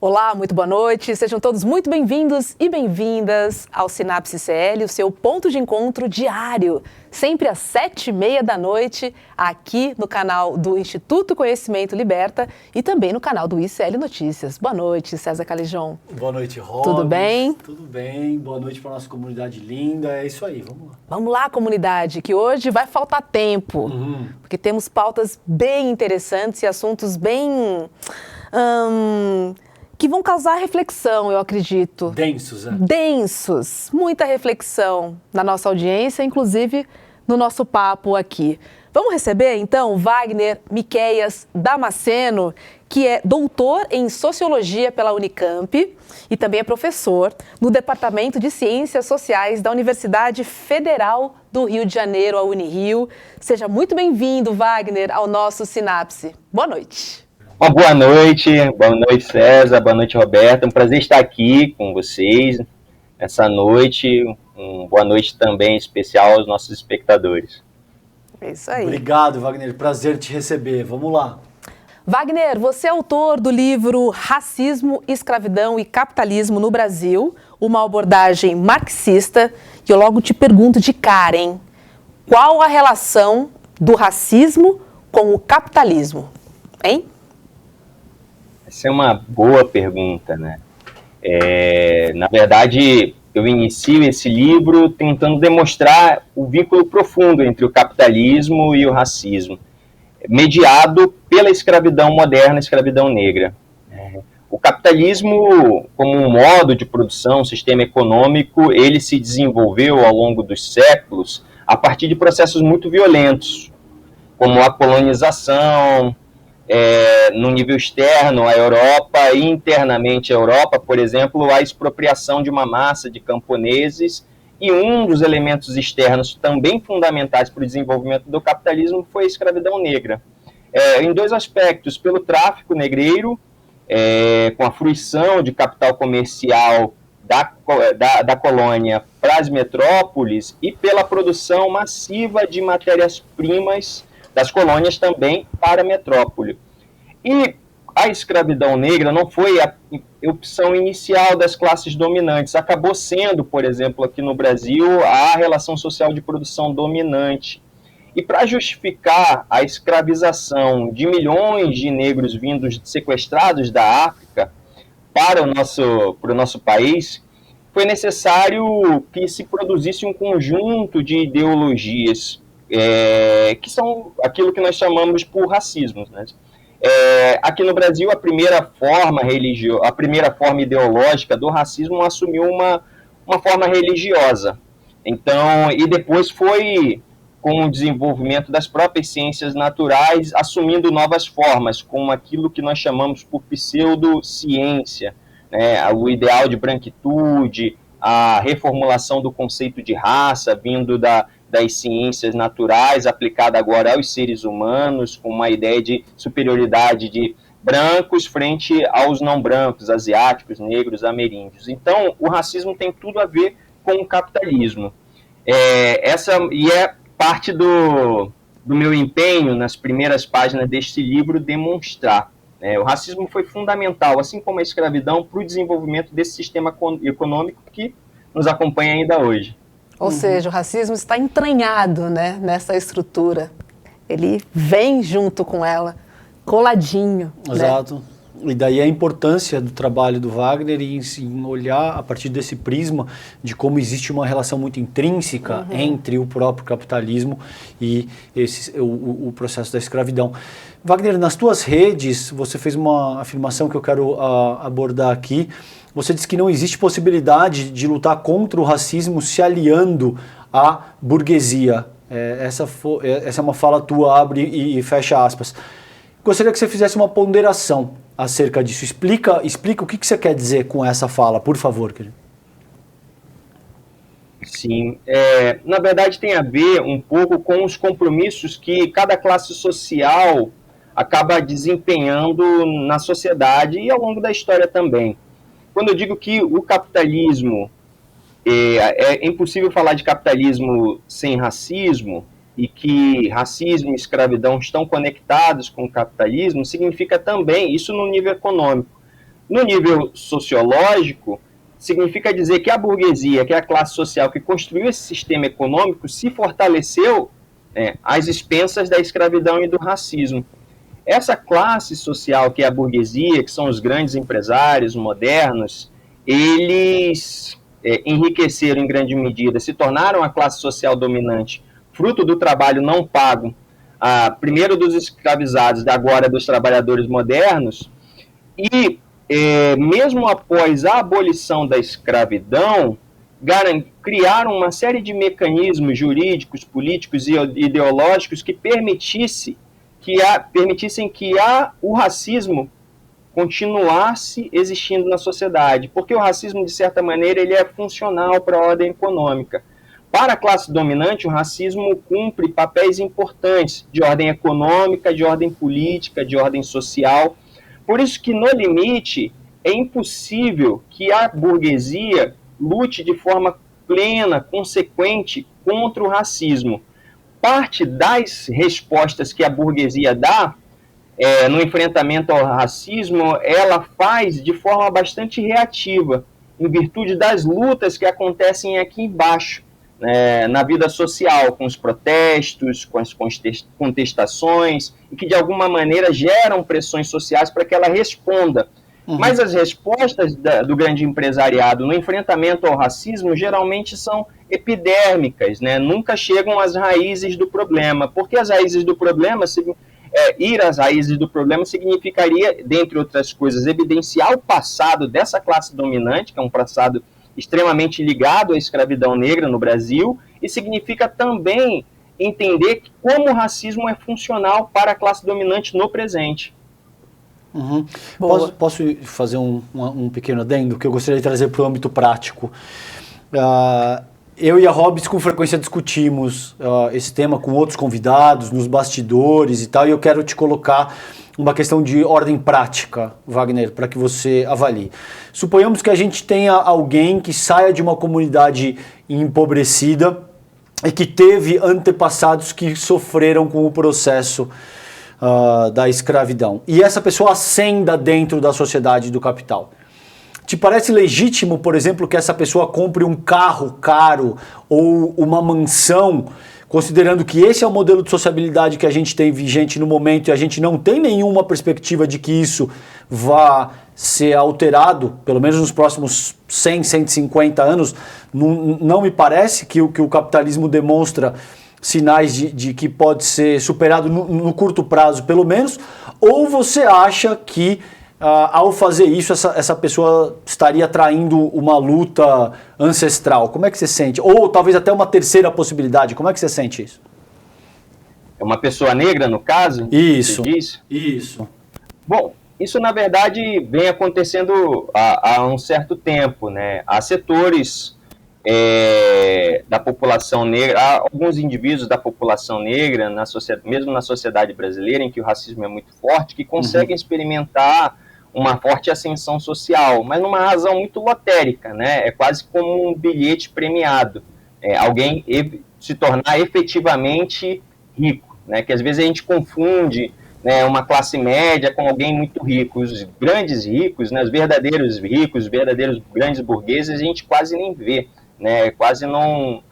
Olá, muito boa noite. Sejam todos muito bem-vindos e bem-vindas ao Sinapse CL, o seu ponto de encontro diário, sempre às 7h30 da noite, aqui no canal do Instituto Conhecimento Liberta e também no canal do ICL Notícias. Boa noite, César Calijon. Boa noite, Rob. Tudo bem? Tudo bem. Boa noite para a nossa comunidade linda. É isso aí, vamos lá. Vamos lá, comunidade, que hoje vai faltar tempo, porque temos pautas bem interessantes e assuntos bem... que vão causar reflexão, eu acredito. Densos, né? Densos. Muita reflexão na nossa audiência, inclusive no nosso papo aqui. Vamos receber, então, Wagner Miqueias Damasceno, que é doutor em Sociologia pela Unicamp e também é professor no Departamento de Ciências Sociais da Universidade Federal do Rio de Janeiro, a Unirio. Seja muito bem-vindo, Wagner, ao nosso Sinapse. Boa noite. Boa noite César, boa noite Roberta, um prazer estar aqui com vocês essa noite, boa noite também especial aos nossos espectadores. É isso aí. Obrigado, Wagner, prazer te receber, vamos lá. Wagner, você é autor do livro Racismo, Escravidão e Capitalismo no Brasil, uma abordagem marxista, e eu logo te pergunto de cara, hein? Qual a relação do racismo com o capitalismo, hein? Essa é uma boa pergunta, né? Na verdade, eu inicio esse livro tentando demonstrar o vínculo profundo entre o capitalismo e o racismo, mediado pela escravidão moderna, a escravidão negra. O capitalismo, como um modo de produção, um sistema econômico, ele se desenvolveu ao longo dos séculos a partir de processos muito violentos, como a colonização, no nível externo, a Europa, e internamente a Europa, por exemplo, a expropriação de uma massa de camponeses, e um dos elementos externos também fundamentais para o desenvolvimento do capitalismo foi a escravidão negra. Em dois aspectos, pelo tráfico negreiro, com a fruição de capital comercial da colônia para as metrópoles, e pela produção massiva de matérias-primas das colônias também para a metrópole. E a escravidão negra não foi a opção inicial das classes dominantes, acabou sendo, por exemplo, aqui no Brasil, a relação social de produção dominante. E para justificar a escravização de milhões de negros vindos sequestrados da África para o nosso país, foi necessário que se produzisse um conjunto de ideologias que são aquilo que nós chamamos por racismo, né? Aqui no Brasil, a primeira forma ideológica do racismo assumiu uma forma religiosa. Então, e depois foi, com o desenvolvimento das próprias ciências naturais, assumindo novas formas, como aquilo que nós chamamos por pseudociência, né? O ideal de branquitude, a reformulação do conceito de raça, vindo das ciências naturais, aplicada agora aos seres humanos, com uma ideia de superioridade de brancos frente aos não brancos, asiáticos, negros, ameríndios. Então, o racismo tem tudo a ver com o capitalismo. É parte do meu empenho, nas primeiras páginas deste livro, demonstrar. O racismo foi fundamental, assim como a escravidão, para o desenvolvimento desse sistema econômico que nos acompanha ainda hoje. Ou seja, o racismo está entranhado, né, nessa estrutura. Ele vem junto com ela, coladinho. Exato. Né? E daí a importância do trabalho do Wagner em olhar a partir desse prisma de como existe uma relação muito intrínseca entre o próprio capitalismo e o processo da escravidão. Wagner, nas tuas redes, você fez uma afirmação que eu quero abordar aqui. Você disse que não existe possibilidade de lutar contra o racismo se aliando à burguesia. Essa é uma fala tua, abre e fecha aspas. Gostaria que você fizesse uma ponderação acerca disso. Explica o que você quer dizer com essa fala, por favor, querido. Sim, na verdade tem a ver um pouco com os compromissos que cada classe social acaba desempenhando na sociedade e ao longo da história também. Quando eu digo que o capitalismo, é impossível falar de capitalismo sem racismo, e que racismo e escravidão estão conectados com o capitalismo, significa também, isso no nível econômico, No nível sociológico, significa dizer que a burguesia, que é a classe social que construiu esse sistema econômico, se fortaleceu às expensas da escravidão e do racismo. Essa classe social que é a burguesia, que são os grandes empresários modernos, eles enriqueceram em grande medida, se tornaram a classe social dominante, fruto do trabalho não pago, primeiro dos escravizados, agora dos trabalhadores modernos, e mesmo após a abolição da escravidão, criaram uma série de mecanismos jurídicos, políticos e ideológicos que permitissem que o racismo continuasse existindo na sociedade, porque o racismo, de certa maneira, ele é funcional para a ordem econômica. Para a classe dominante, o racismo cumpre papéis importantes de ordem econômica, de ordem política, de ordem social. Por isso que, no limite, é impossível que a burguesia lute de forma plena, consequente, contra o racismo. Parte das respostas que a burguesia dá no enfrentamento ao racismo, ela faz de forma bastante reativa, em virtude das lutas que acontecem aqui embaixo, na vida social, com os protestos, com as contestações, e que de alguma maneira geram pressões sociais para que ela responda. Mas as respostas do grande empresariado no enfrentamento ao racismo geralmente são epidérmicas, nunca chegam às raízes do problema, porque as raízes do problema, ir às raízes do problema significaria, dentre outras coisas, evidenciar o passado dessa classe dominante, que é um passado extremamente ligado à escravidão negra no Brasil, e significa também entender como o racismo é funcional para a classe dominante no presente. Posso fazer um pequeno adendo que eu gostaria de trazer para o âmbito prático? Eu e a Hobbs com frequência discutimos esse tema com outros convidados, nos bastidores e tal, e eu quero te colocar uma questão de ordem prática, Wagner, para que você avalie. Suponhamos que a gente tenha alguém que saia de uma comunidade empobrecida e que teve antepassados que sofreram com o processo da escravidão. E essa pessoa ascenda dentro da sociedade do capital. Te parece legítimo, por exemplo, que essa pessoa compre um carro caro ou uma mansão, considerando que esse é o modelo de sociabilidade que a gente tem vigente no momento e a gente não tem nenhuma perspectiva de que isso vá ser alterado, pelo menos nos próximos 100, 150 anos? Não me parece que o capitalismo demonstra sinais de que pode ser superado no curto prazo, pelo menos, ou você acha que ao fazer isso, essa pessoa estaria traindo uma luta ancestral? Como é que você sente? Ou talvez até uma terceira possibilidade, como é que você sente isso? É uma pessoa negra, no caso? Isso. Você diz? Isso. Bom, isso na verdade vem acontecendo há um certo tempo, Há setores da população negra, há alguns indivíduos da população negra, mesmo na sociedade brasileira, em que o racismo é muito forte, que conseguem experimentar uma forte ascensão social, mas numa razão muito lotérica, É quase como um bilhete premiado, alguém se tornar efetivamente rico, Que às vezes a gente confunde uma classe média com alguém muito rico. Os grandes ricos, os verdadeiros ricos, os verdadeiros grandes burgueses, a gente quase nem vê, quase não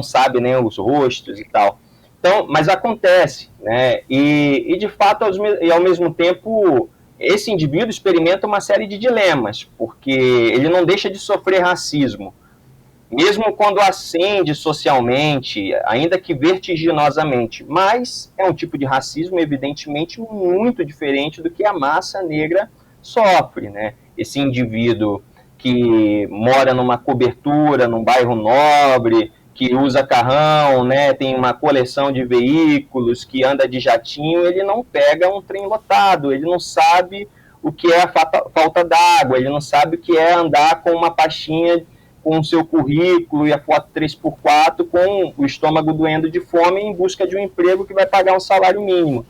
sabe os rostos e tal. Então, mas acontece, e de fato, ao mesmo tempo, esse indivíduo experimenta uma série de dilemas, porque ele não deixa de sofrer racismo, mesmo quando ascende socialmente, ainda que vertiginosamente, mas é um tipo de racismo, evidentemente, muito diferente do que a massa negra sofre, Esse indivíduo que mora numa cobertura, num bairro nobre, que usa carrão, tem uma coleção de veículos, que anda de jatinho, ele não pega um trem lotado, ele não sabe o que é a falta d'água, ele não sabe o que é andar com uma pastinha com o seu currículo e a foto 3x4 com o estômago doendo de fome em busca de um emprego que vai pagar um salário mínimo.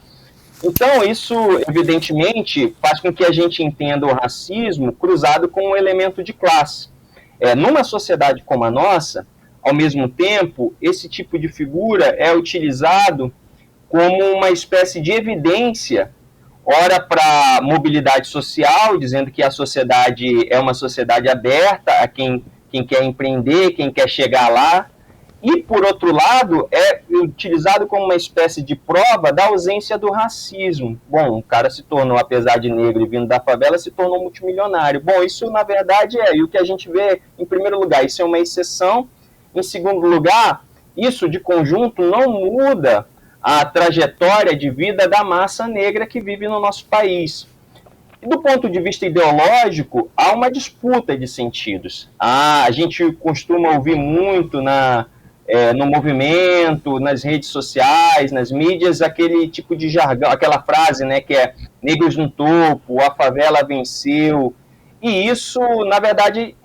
Então, isso, evidentemente, faz com que a gente entenda o racismo cruzado com um elemento de classe. Numa sociedade como a nossa, ao mesmo tempo, esse tipo de figura é utilizado como uma espécie de evidência ora para mobilidade social, dizendo que a sociedade é uma sociedade aberta a quem quer empreender, quem quer chegar lá, e, por outro lado, é utilizado como uma espécie de prova da ausência do racismo. Bom, o cara se tornou, apesar de negro e vindo da favela, se tornou multimilionário. Bom, isso, na verdade, e o que a gente vê, em primeiro lugar, isso é uma exceção. Em segundo lugar, isso, de conjunto, não muda a trajetória de vida da massa negra que vive no nosso país. E do ponto de vista ideológico, há uma disputa de sentidos. A gente costuma ouvir muito no movimento, nas redes sociais, nas mídias, aquele tipo de jargão, aquela frase, né, que é negros no topo, a favela venceu. E isso, na verdade,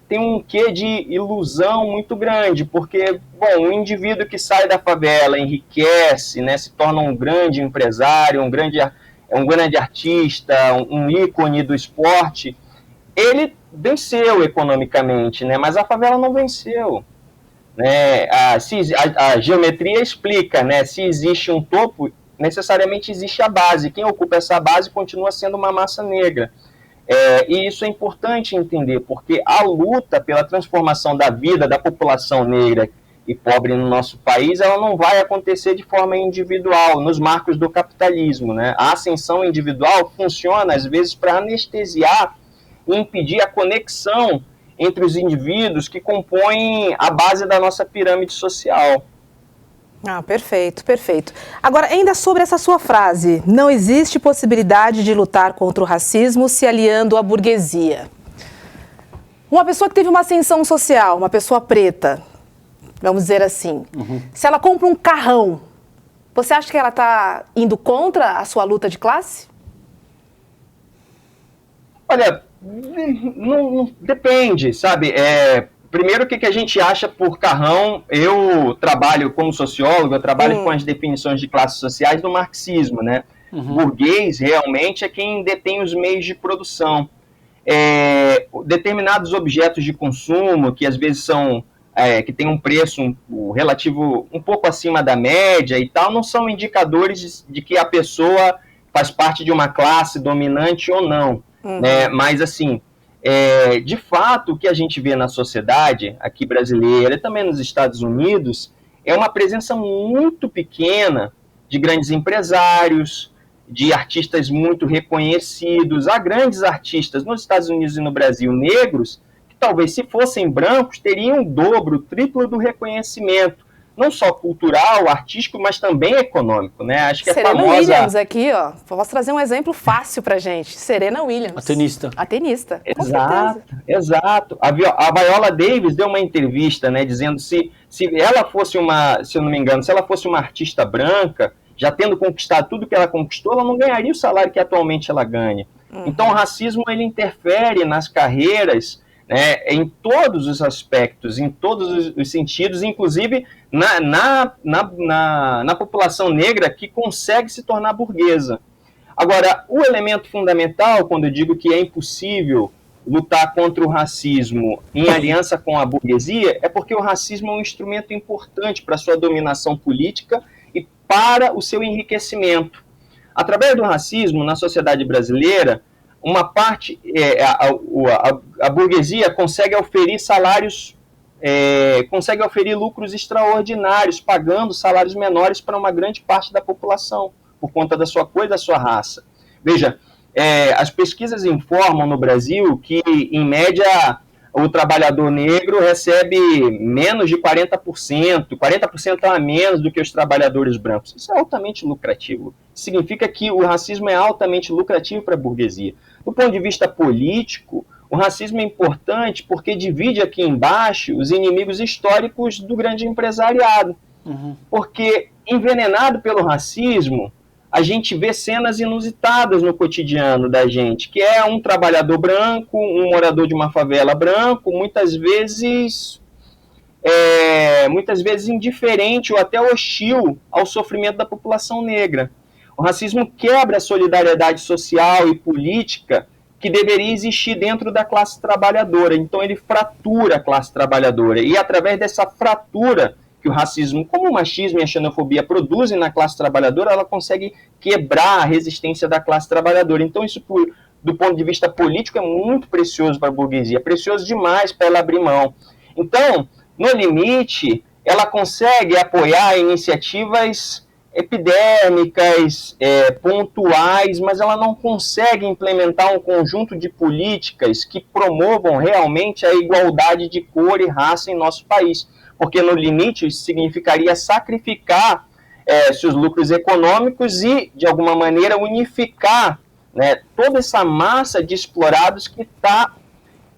tem um quê de ilusão muito grande, porque, bom, um indivíduo que sai da favela, enriquece, né, se torna um grande empresário, um grande artista, um ícone do esporte, ele venceu economicamente, né, mas a favela não venceu. Né? A geometria explica, né? Se existe um topo, necessariamente existe a base. Quem ocupa essa base continua sendo uma massa negra. E isso é importante entender, porque a luta pela transformação da vida da população negra e pobre no nosso país, ela não vai acontecer de forma individual, nos marcos do capitalismo. Né? A ascensão individual funciona, às vezes, para anestesiar e impedir a conexão entre os indivíduos que compõem a base da nossa pirâmide social. Perfeito, perfeito. Agora, ainda sobre essa sua frase, não existe possibilidade de lutar contra o racismo se aliando à burguesia. Uma pessoa que teve uma ascensão social, uma pessoa preta, vamos dizer assim, se ela compra um carrão, você acha que ela está indo contra a sua luta de classe? Olha, não depende, sabe? Primeiro, o que a gente acha por carrão? Eu trabalho como sociólogo, eu trabalho com as definições de classes sociais do marxismo, né? Burguês realmente é quem detém os meios de produção. Determinados objetos de consumo, que às vezes são que tem um preço relativo um pouco acima da média e tal, não são indicadores de que a pessoa faz parte de uma classe dominante ou não. Né? Mas, assim, de fato, o que a gente vê na sociedade aqui brasileira e também nos Estados Unidos é uma presença muito pequena de grandes empresários, de artistas muito reconhecidos. Há grandes artistas nos Estados Unidos e no Brasil negros que talvez, se fossem brancos, teriam o dobro, o triplo do reconhecimento. Não só cultural, artístico, mas também econômico, né? Acho que Serena Williams aqui, ó. Posso trazer um exemplo fácil pra gente. Serena Williams. A tenista. Exato. A Viola Davis deu uma entrevista, né, dizendo se ela fosse se eu não me engano, se ela fosse uma artista branca, já tendo conquistado tudo que ela conquistou, ela não ganharia o salário que atualmente ela ganha. Então o racismo, ele interfere nas carreiras, né, em todos os aspectos, em todos os sentidos, inclusive na população negra que consegue se tornar burguesa. Agora, o elemento fundamental, quando eu digo que é impossível lutar contra o racismo em aliança com a burguesia, é porque o racismo é um instrumento importante para a sua dominação política e para o seu enriquecimento. Através do racismo, na sociedade brasileira, uma parte, a burguesia consegue oferir salários, consegue oferir lucros extraordinários, pagando salários menores para uma grande parte da população, por conta da sua cor e da sua raça. Veja, as pesquisas informam no Brasil que, em média, o trabalhador negro recebe menos de 40% a menos do que os trabalhadores brancos. Isso é altamente lucrativo. Significa que o racismo é altamente lucrativo para a burguesia. Do ponto de vista político, o racismo é importante porque divide aqui embaixo os inimigos históricos do grande empresariado. Porque, envenenado pelo racismo, a gente vê cenas inusitadas no cotidiano da gente, que é um trabalhador branco, um morador de uma favela branco, muitas vezes indiferente ou até hostil ao sofrimento da população negra. O racismo quebra a solidariedade social e política que deveria existir dentro da classe trabalhadora. Então ele fratura a classe trabalhadora. E através dessa fratura que o racismo, como o machismo e a xenofobia produzem na classe trabalhadora, ela consegue quebrar a resistência da classe trabalhadora. Então, isso, do ponto de vista político, é muito precioso para a burguesia, é precioso demais para ela abrir mão. Então, no limite, ela consegue apoiar iniciativas epidérmicas, pontuais, mas ela não consegue implementar um conjunto de políticas que promovam realmente a igualdade de cor e raça em nosso país, porque no limite isso significaria sacrificar seus lucros econômicos e, de alguma maneira, unificar, né, toda essa massa de explorados que está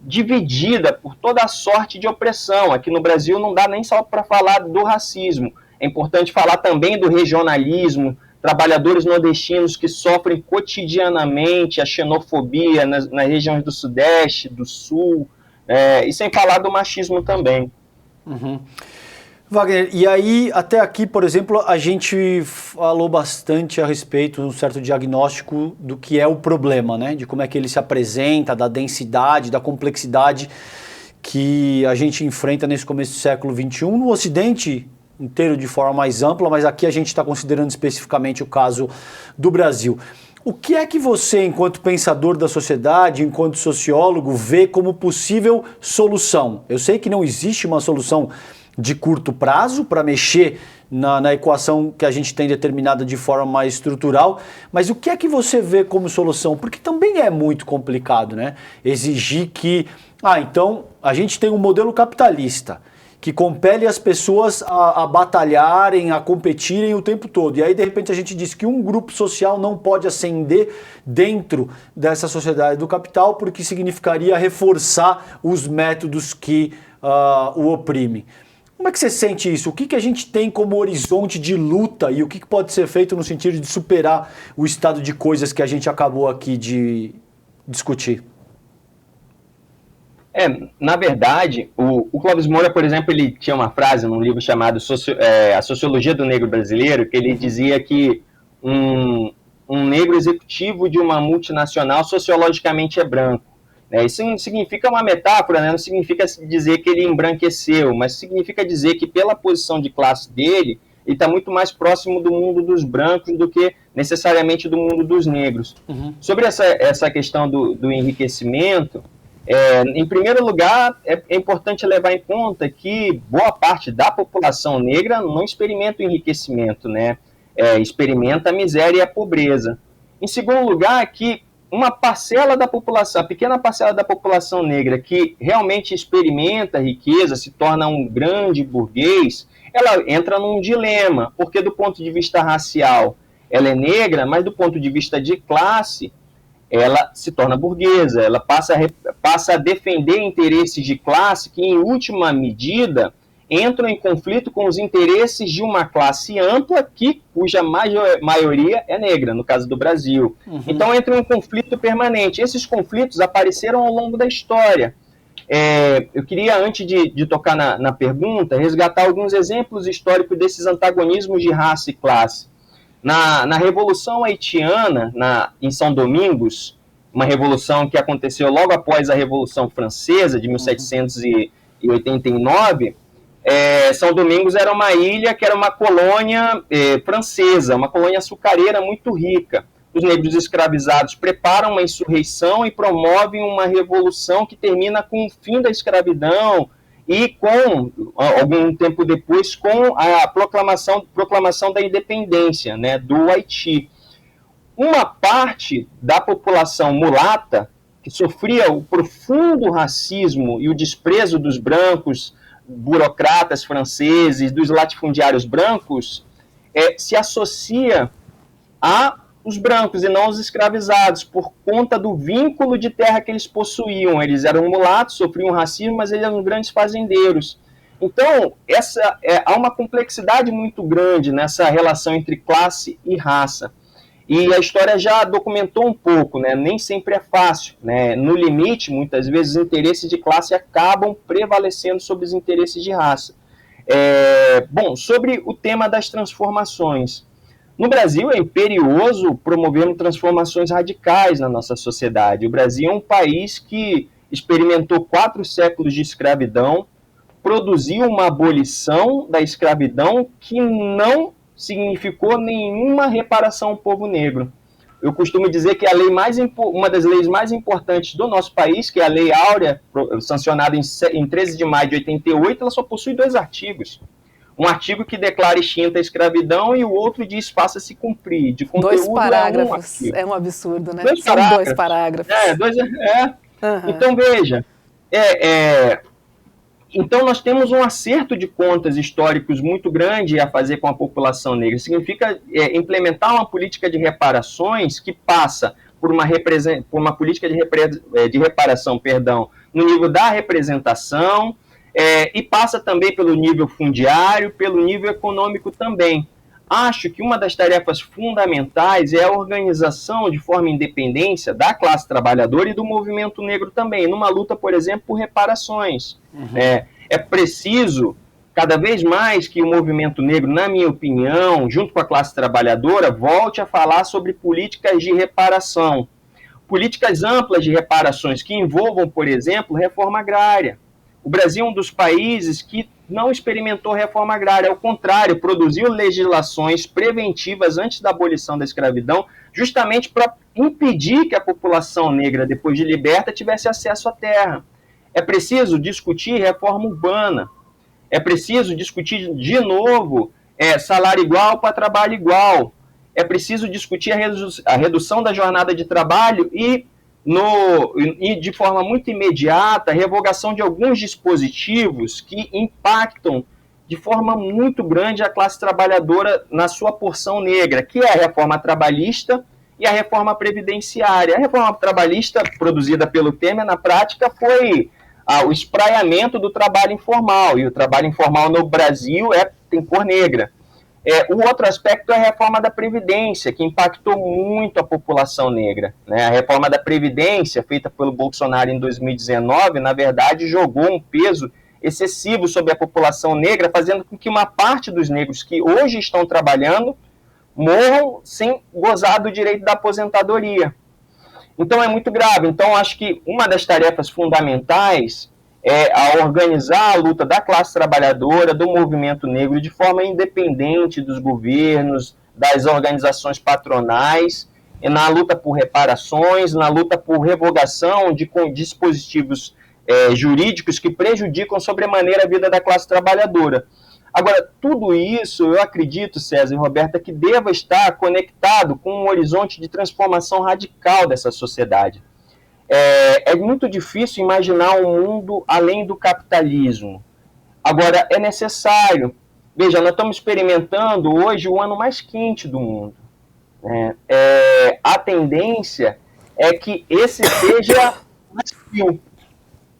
dividida por toda a sorte de opressão. Aqui no Brasil não dá nem só para falar do racismo, é importante falar também do regionalismo, trabalhadores nordestinos que sofrem cotidianamente a xenofobia nas regiões do Sudeste, do Sul, e sem falar do machismo também. Uhum. Wagner, e aí, até aqui, por exemplo, a gente falou bastante a respeito de um certo diagnóstico do que é o problema, né? De como é que ele se apresenta, da densidade, da complexidade que a gente enfrenta nesse começo do século XXI, no Ocidente inteiro de forma mais ampla, mas aqui a gente está considerando especificamente o caso do Brasil. O que é que você, enquanto pensador da sociedade, enquanto sociólogo, vê como possível solução? Eu sei que não existe uma solução de curto prazo para mexer na equação que a gente tem determinada de forma mais estrutural, mas o que é que você vê como solução? Porque também é muito complicado, né? Exigir que, então a gente tem um modelo capitalista que compele as pessoas a batalharem, a competirem o tempo todo. E aí, de repente, a gente diz que um grupo social não pode ascender dentro dessa sociedade do capital porque significaria reforçar os métodos que o oprimem. Como é que você sente isso? O que a gente tem como horizonte de luta e o que pode ser feito no sentido de superar o estado de coisas que a gente acabou aqui de discutir? Na verdade, o Clóvis Moura, por exemplo, ele tinha uma frase num livro chamado A Sociologia do Negro Brasileiro, que ele dizia que um negro executivo de uma multinacional sociologicamente é branco. Isso não significa uma metáfora, né? Não significa dizer que ele embranqueceu, mas significa dizer que pela posição de classe dele, ele está muito mais próximo do mundo dos brancos do que necessariamente do mundo dos negros. Uhum. Sobre essa questão do enriquecimento, em primeiro lugar, é importante levar em conta que boa parte da população negra não experimenta o enriquecimento, né? Experimenta a miséria e a pobreza. Em segundo lugar, que uma parcela da população, a pequena parcela da população negra que realmente experimenta a riqueza, se torna um grande burguês, ela entra num dilema, porque do ponto de vista racial ela é negra, mas do ponto de vista de classe, ela se torna burguesa, ela passa a defender interesses de classe que, em última medida, entram em conflito com os interesses de uma classe ampla cuja maioria é negra, no caso do Brasil. Uhum. Então entra em um conflito permanente. Esses conflitos apareceram ao longo da história. Eu queria, antes de tocar na pergunta, resgatar alguns exemplos históricos desses antagonismos de raça e classe. Na Revolução Haitiana, em São Domingos, uma revolução que aconteceu logo após a Revolução Francesa, de 1789, São Domingos era uma ilha que era uma colônia francesa, uma colônia açucareira muito rica. Os negros escravizados preparam uma insurreição e promovem uma revolução que termina com o fim da escravidão e algum tempo depois, com a proclamação da independência, né, do Haiti. Uma parte da população mulata, que sofria o profundo racismo e o desprezo dos brancos, burocratas franceses, dos latifundiários brancos, se associa aos brancos e não aos escravizados, por conta do vínculo de terra que eles possuíam. Eles eram mulatos, sofriam racismo, mas eles eram grandes fazendeiros. Então, há uma complexidade muito grande nessa relação entre classe e raça. E a história já documentou um pouco, né? Nem sempre é fácil, né? No limite, muitas vezes, os interesses de classe acabam prevalecendo sobre os interesses de raça. Bom, sobre o tema das transformações. No Brasil é imperioso promovermos transformações radicais na nossa sociedade. O Brasil é um país que experimentou 4 séculos de escravidão, produziu uma abolição da escravidão que não significou nenhuma reparação ao povo negro. Eu costumo dizer que uma das leis mais importantes do nosso país, que é a Lei Áurea, sancionada em 13 de maio de 88, ela só possui 2 artigos. Um artigo que declara extinta a escravidão e o outro diz faça-se cumprir. De conteúdo 2 parágrafos, é um absurdo, né? 2 São parágrafos. 2 parágrafos. Uhum. Então, veja, então nós temos um acerto de contas históricos muito grande a fazer com a população negra. Significa implementar uma política de reparações que passa por uma política de reparação, no nível da representação, e passa também pelo nível fundiário, pelo nível econômico também. Acho que uma das tarefas fundamentais é a organização de forma independente da classe trabalhadora e do movimento negro também, numa luta, por exemplo, por reparações. Uhum. É preciso, cada vez mais, que o movimento negro, na minha opinião, junto com a classe trabalhadora, volte a falar sobre políticas de reparação. Políticas amplas de reparações que envolvam, por exemplo, reforma agrária. O Brasil é um dos países que não experimentou reforma agrária, ao contrário, produziu legislações preventivas antes da abolição da escravidão, justamente para impedir que a população negra, depois de liberta, tivesse acesso à terra. É preciso discutir reforma urbana, é preciso discutir de novo salário igual para trabalho igual, é preciso discutir a redução da jornada de trabalho e de forma muito imediata, a revogação de alguns dispositivos que impactam de forma muito grande a classe trabalhadora na sua porção negra, que é a reforma trabalhista e a reforma previdenciária. A reforma trabalhista, produzida pelo Temer, na prática, foi o espraiamento do trabalho informal, e o trabalho informal no Brasil tem cor negra. O outro aspecto é a reforma da Previdência, que impactou muito a população negra, né? A reforma da Previdência, feita pelo Bolsonaro em 2019, na verdade, jogou um peso excessivo sobre a população negra, fazendo com que uma parte dos negros que hoje estão trabalhando morram sem gozar do direito da aposentadoria. Então, é muito grave. Então, acho que uma das tarefas fundamentais a organizar a luta da classe trabalhadora, do movimento negro, de forma independente dos governos, das organizações patronais, na luta por reparações, na luta por revogação de dispositivos jurídicos que prejudicam sobremaneira a vida da classe trabalhadora. Agora, tudo isso, eu acredito, César e Roberta, que deva estar conectado com um horizonte de transformação radical dessa sociedade. É muito difícil imaginar um mundo além do capitalismo. Agora, é necessário. Veja, nós estamos experimentando hoje o ano mais quente do mundo. A tendência é que esse seja mais frio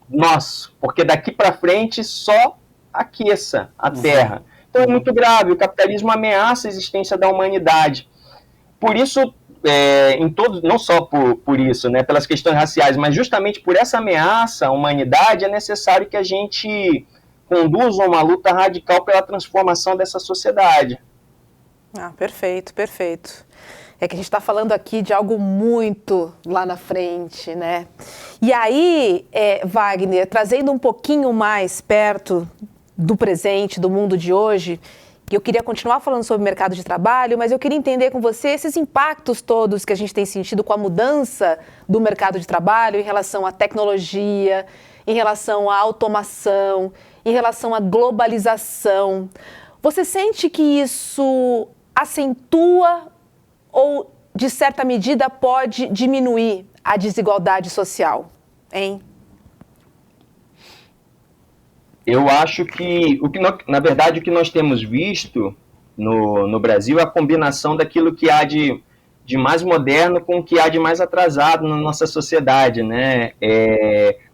nosso, porque daqui para frente só aqueça a Terra. Então é muito grave. O capitalismo ameaça a existência da humanidade. Por isso, não só por isso, né, pelas questões raciais, mas justamente por essa ameaça à humanidade, é necessário que a gente conduza uma luta radical pela transformação dessa sociedade. Perfeito, perfeito. É que a gente está falando aqui de algo muito lá na frente, né? E aí, Wagner, trazendo um pouquinho mais perto do presente, do mundo de hoje, eu queria continuar falando sobre o mercado de trabalho, mas eu queria entender com você esses impactos todos que a gente tem sentido com a mudança do mercado de trabalho em relação à tecnologia, em relação à automação, em relação à globalização. Você sente que isso acentua ou, de certa medida, pode diminuir a desigualdade social, hein? Eu acho que, na verdade, o que nós temos visto no Brasil é a combinação daquilo que há de mais moderno com o que há de mais atrasado na nossa sociedade, né?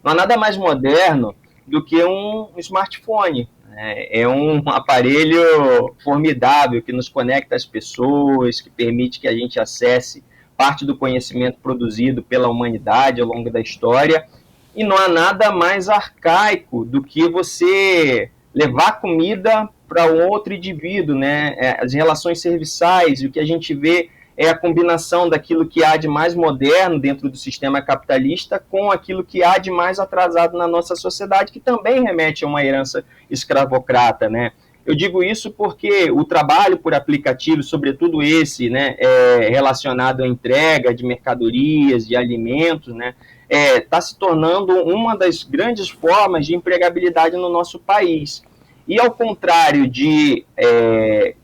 Não há nada mais moderno do que um smartphone. É um aparelho formidável que nos conecta às pessoas, que permite que a gente acesse parte do conhecimento produzido pela humanidade ao longo da história. E não há nada mais arcaico do que você levar comida para um outro indivíduo, né? As relações serviçais, o que a gente vê é a combinação daquilo que há de mais moderno dentro do sistema capitalista com aquilo que há de mais atrasado na nossa sociedade, que também remete a uma herança escravocrata, né? Eu digo isso porque o trabalho por aplicativo, sobretudo esse, né, relacionado à entrega de mercadorias, de alimentos, né, está se tornando uma das grandes formas de empregabilidade no nosso país. E ao contrário de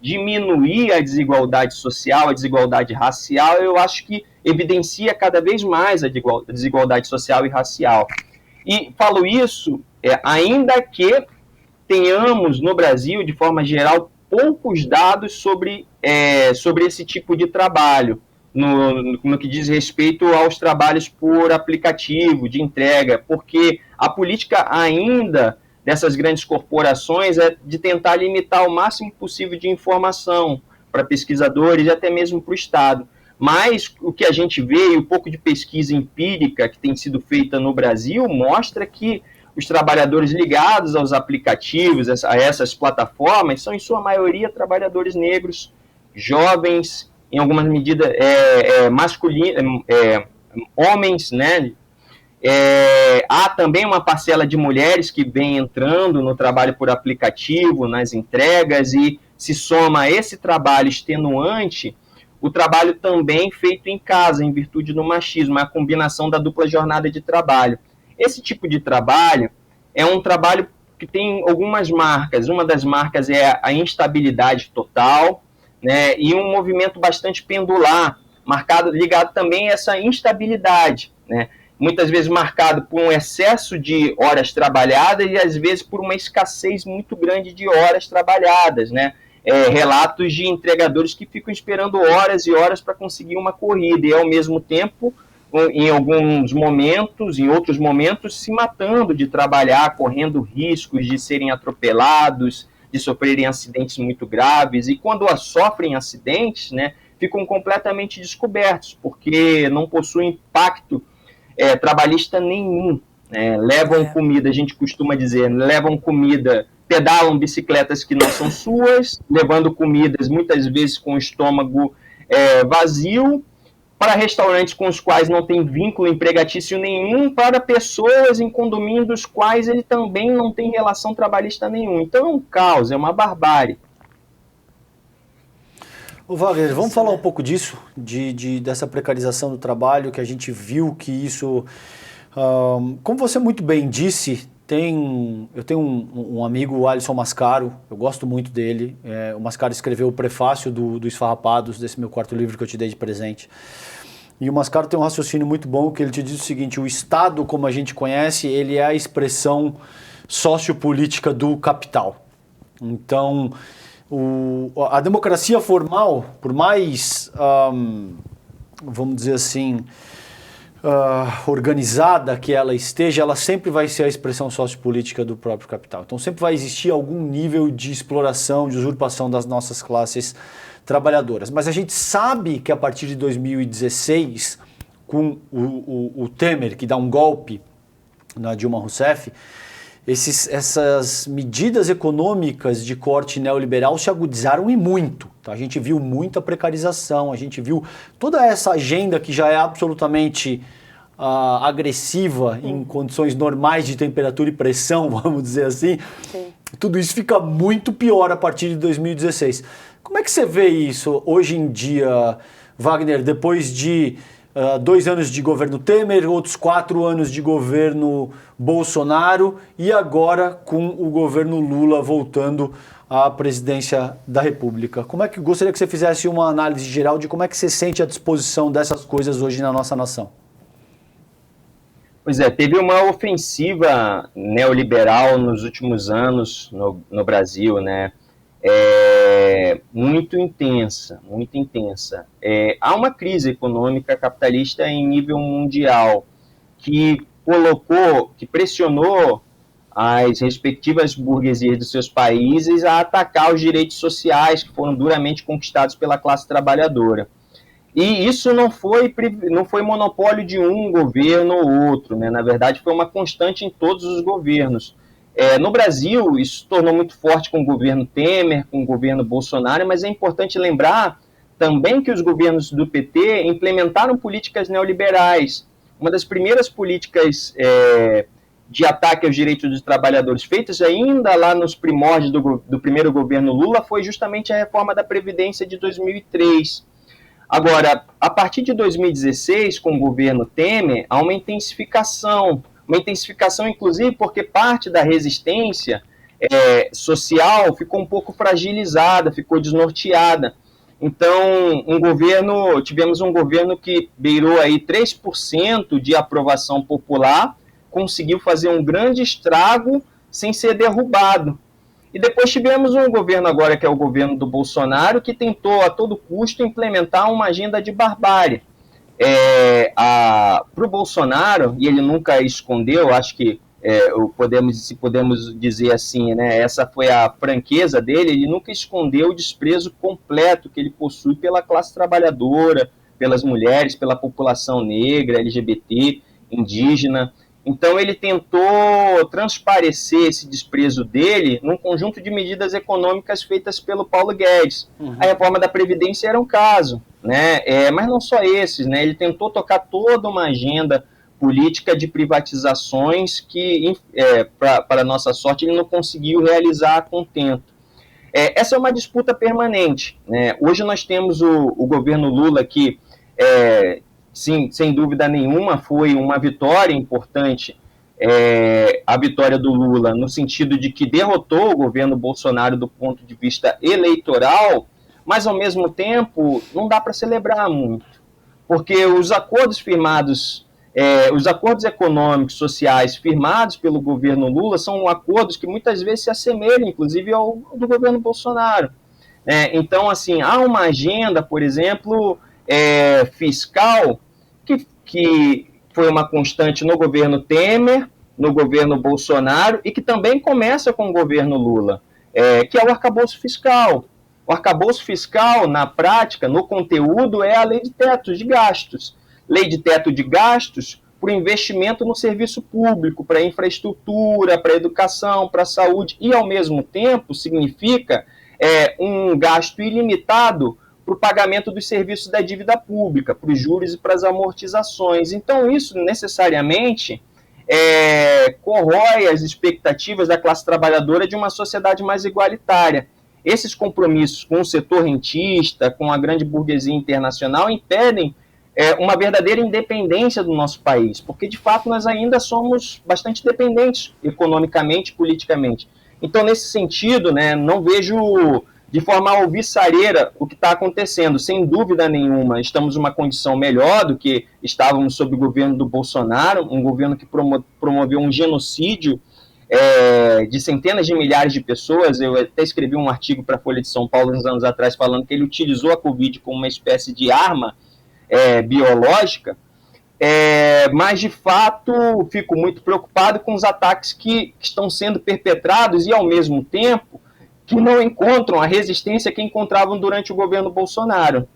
diminuir a desigualdade social, a desigualdade racial, eu acho que evidencia cada vez mais a desigualdade social e racial. E falo isso ainda que tenhamos no Brasil, de forma geral, poucos dados sobre esse tipo de trabalho, no que diz respeito aos trabalhos por aplicativo, de entrega, porque a política ainda dessas grandes corporações é de tentar limitar o máximo possível de informação para pesquisadores e até mesmo para o Estado. Mas o que a gente vê, e um pouco de pesquisa empírica que tem sido feita no Brasil, mostra que os trabalhadores ligados aos aplicativos, a essas plataformas, são em sua maioria trabalhadores negros, jovens, em alguma medida masculinos, homens, né? Há também uma parcela de mulheres que vem entrando no trabalho por aplicativo, nas entregas, e se soma a esse trabalho extenuante o trabalho também feito em casa, em virtude do machismo, a combinação da dupla jornada de trabalho. Esse tipo de trabalho é um trabalho que tem algumas marcas. Uma das marcas é a instabilidade total, né, e um movimento bastante pendular, ligado também a essa instabilidade, né, muitas vezes marcado por um excesso de horas trabalhadas e às vezes por uma escassez muito grande de horas trabalhadas, né? Relatos de entregadores que ficam esperando horas e horas para conseguir uma corrida e ao mesmo tempo, em alguns momentos, em outros momentos, se matando de trabalhar, correndo riscos de serem atropelados, de sofrerem acidentes muito graves, e quando sofrem acidentes, né, ficam completamente descobertos, porque não possuem impacto trabalhista nenhum. Levam comida, a gente costuma dizer, levam comida, pedalam bicicletas que não são suas, levando comidas muitas vezes com o estômago vazio, para restaurantes com os quais não tem vínculo empregatício nenhum, para pessoas em condomínios dos quais ele também não tem relação trabalhista nenhum. Então é um caos, é uma barbárie. Ô Wagner, vamos falar um pouco disso, dessa precarização do trabalho, que a gente viu que isso, como você muito bem disse, eu tenho um amigo, o Alisson Mascaro, eu gosto muito dele. O Mascaro escreveu o prefácio do Esfarrapados, desse meu quarto livro que eu te dei de presente. E o Mascaro tem um raciocínio muito bom, que ele te diz o seguinte: o Estado, como a gente conhece, ele é a expressão sociopolítica do capital. Então, a democracia formal, por mais, vamos dizer assim, organizada que ela esteja, ela sempre vai ser a expressão sociopolítica do próprio capital. Então sempre vai existir algum nível de exploração, de usurpação das nossas classes trabalhadoras. Mas a gente sabe que a partir de 2016, com o Temer, que dá um golpe na Dilma Rousseff, essas medidas econômicas de corte neoliberal se agudizaram e muito. Tá? A gente viu muita precarização, a gente viu toda essa agenda que já é absolutamente agressiva em condições normais de temperatura e pressão, vamos dizer assim. Sim. Tudo isso fica muito pior a partir de 2016. Como é que você vê isso hoje em dia, Wagner, depois de 2 anos de governo Temer, outros 4 anos de governo Bolsonaro e agora com o governo Lula voltando à presidência da República? Como é que gostaria que você fizesse uma análise geral de como é que você sente a disposição dessas coisas hoje na nossa nação? Pois teve uma ofensiva neoliberal nos últimos anos no Brasil, né? Muito intensa, muito intensa. Há uma crise econômica capitalista em nível mundial que pressionou as respectivas burguesias dos seus países a atacar os direitos sociais que foram duramente conquistados pela classe trabalhadora. E isso não foi monopólio de um governo ou outro, né? Na verdade, foi uma constante em todos os governos. No Brasil, isso se tornou muito forte com o governo Temer, com o governo Bolsonaro, mas é importante lembrar também que os governos do PT implementaram políticas neoliberais. Uma das primeiras políticas de ataque aos direitos dos trabalhadores feitas ainda lá nos primórdios do primeiro governo Lula foi justamente a reforma da Previdência de 2003. Agora, a partir de 2016, com o governo Temer, há uma intensificação inclusive porque parte da resistência social ficou um pouco fragilizada, ficou desnorteada. Então, tivemos um governo que beirou aí 3% de aprovação popular, conseguiu fazer um grande estrago sem ser derrubado. E depois tivemos um governo agora, que é o governo do Bolsonaro, que tentou a todo custo implementar uma agenda de barbárie. Para o Bolsonaro, e ele nunca escondeu, acho que podemos dizer assim, né, essa foi a franqueza dele, ele nunca escondeu o desprezo completo que ele possui pela classe trabalhadora, pelas mulheres, pela população negra, LGBT, indígena. Então ele tentou transparecer esse desprezo dele num conjunto de medidas econômicas feitas pelo Paulo Guedes. A reforma da Previdência era um caso, né? Mas não só esses, né? Ele tentou tocar toda uma agenda política de privatizações que, para nossa sorte, ele não conseguiu realizar a contento. Essa é uma disputa permanente, né? Hoje nós temos o governo Lula que, sim, sem dúvida nenhuma, foi uma vitória importante, a vitória do Lula, no sentido de que derrotou o governo Bolsonaro do ponto de vista eleitoral, mas, ao mesmo tempo, não dá para celebrar muito, porque os acordos firmados, os acordos econômicos, sociais firmados pelo governo Lula são acordos que muitas vezes se assemelham, inclusive, ao do governo Bolsonaro. Então, assim, há uma agenda, por exemplo, fiscal, que foi uma constante no governo Temer, no governo Bolsonaro, e que também começa com o governo Lula, que é o arcabouço fiscal. O arcabouço fiscal, na prática, no conteúdo, é a lei de teto de gastos. Lei de teto de gastos para o investimento no serviço público, para a infraestrutura, para a educação, para a saúde, e, ao mesmo tempo, significa um gasto ilimitado para o pagamento dos serviços da dívida pública, para os juros e para as amortizações. Então, isso necessariamente corrói as expectativas da classe trabalhadora de uma sociedade mais igualitária. Esses compromissos com o setor rentista, com a grande burguesia internacional, impedem uma verdadeira independência do nosso país, porque, de fato, nós ainda somos bastante dependentes economicamente e politicamente. Então, nesse sentido, né, não vejo de forma alvissareira o que está acontecendo. Sem dúvida nenhuma, estamos numa condição melhor do que estávamos sob o governo do Bolsonaro, um governo que promoveu um genocídio de centenas de milhares de pessoas. Eu até escrevi um artigo para a Folha de São Paulo uns anos atrás falando que ele utilizou a Covid como uma espécie de arma biológica, mas de fato fico muito preocupado com os ataques que estão sendo perpetrados e, ao mesmo tempo, que não encontram a resistência que encontravam durante o governo Bolsonaro.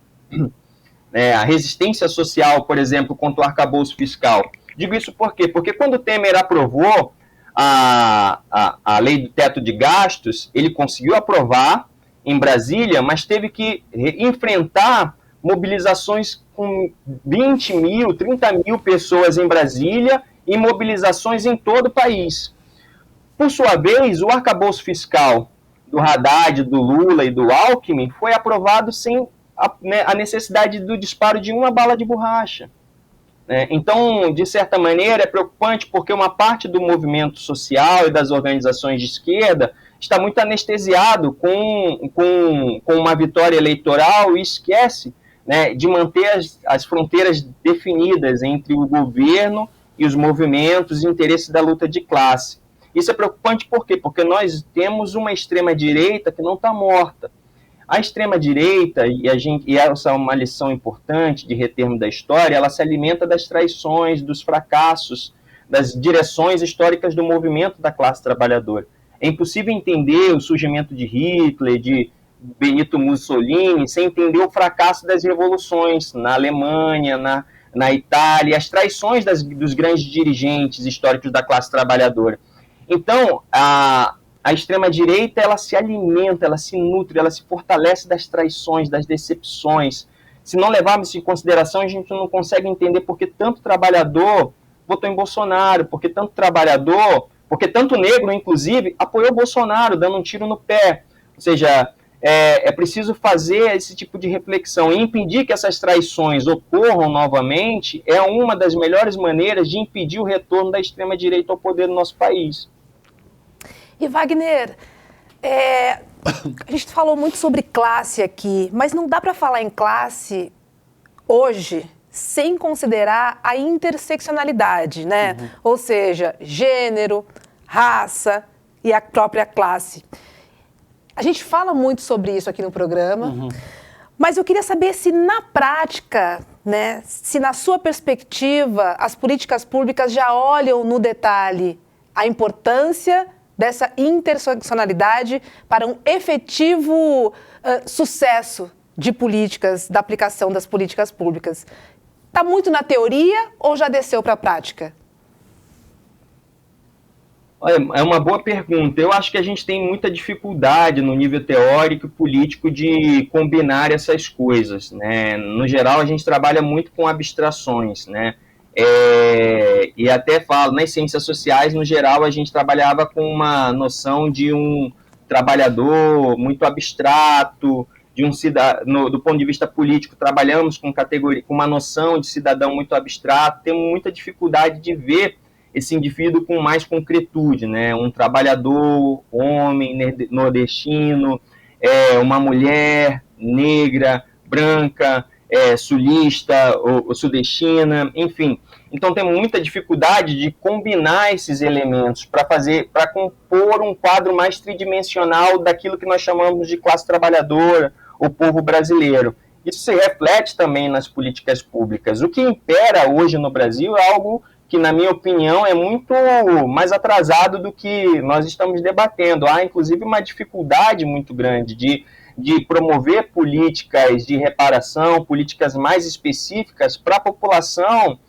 A resistência social, por exemplo, contra o arcabouço fiscal. Digo isso por quê? Porque quando o Temer aprovou a lei do teto de gastos, ele conseguiu aprovar em Brasília, mas teve que enfrentar mobilizações com 20 mil, 30 mil pessoas em Brasília e mobilizações em todo o país. Por sua vez, o arcabouço fiscal do Haddad, do Lula e do Alckmin foi aprovado sem a necessidade do disparo de uma bala de borracha. Então, de certa maneira, é preocupante porque uma parte do movimento social e das organizações de esquerda está muito anestesiado com uma vitória eleitoral e esquece, né, de manter as fronteiras definidas entre o governo e os movimentos e interesses da luta de classe. Isso é preocupante por quê? Porque nós temos uma extrema-direita que não está morta. A extrema-direita, e essa é uma lição importante de retermo da história, ela se alimenta das traições, dos fracassos, das direções históricas do movimento da classe trabalhadora. É impossível entender o surgimento de Hitler, de Benito Mussolini, sem entender o fracasso das revoluções na Alemanha, na Itália, as traições dos grandes dirigentes históricos da classe trabalhadora. Então, a extrema-direita, ela se alimenta, ela se nutre, ela se fortalece das traições, das decepções. Se não levarmos isso em consideração, a gente não consegue entender por que tanto trabalhador votou em Bolsonaro, porque tanto negro, inclusive, apoiou Bolsonaro, dando um tiro no pé. Ou seja, é preciso fazer esse tipo de reflexão e impedir que essas traições ocorram novamente é uma das melhores maneiras de impedir o retorno da extrema-direita ao poder no nosso país. E Wagner, a gente falou muito sobre classe aqui, mas não dá para falar em classe hoje sem considerar a interseccionalidade, né? Uhum. Ou seja, gênero, raça e a própria classe. A gente fala muito sobre isso aqui no programa, mas eu queria saber se na prática, né, se na sua perspectiva, as políticas públicas já olham no detalhe a importância dessa interseccionalidade para um efetivo sucesso de políticas, da aplicação das políticas públicas. Está muito na teoria ou já desceu para a prática? É uma boa pergunta. Eu acho que a gente tem muita dificuldade no nível teórico e político de combinar essas coisas, né? No geral, a gente trabalha muito com abstrações, né? E até falo, nas ciências sociais, no geral, a gente trabalhava com uma noção de um trabalhador muito abstrato, de um cidadão, do ponto de vista político, trabalhamos com uma noção de cidadão muito abstrato, temos muita dificuldade de ver esse indivíduo com mais concretude, né? Um trabalhador, homem, nordestino, uma mulher negra, branca, sulista ou sudestina, enfim. Então temos muita dificuldade de combinar esses elementos para compor um quadro mais tridimensional daquilo que nós chamamos de classe trabalhadora, o povo brasileiro. Isso se reflete também nas políticas públicas. O que impera hoje no Brasil é algo que, na minha opinião, é muito mais atrasado do que nós estamos debatendo. Há, inclusive, uma dificuldade muito grande de promover políticas de reparação, políticas mais específicas para a população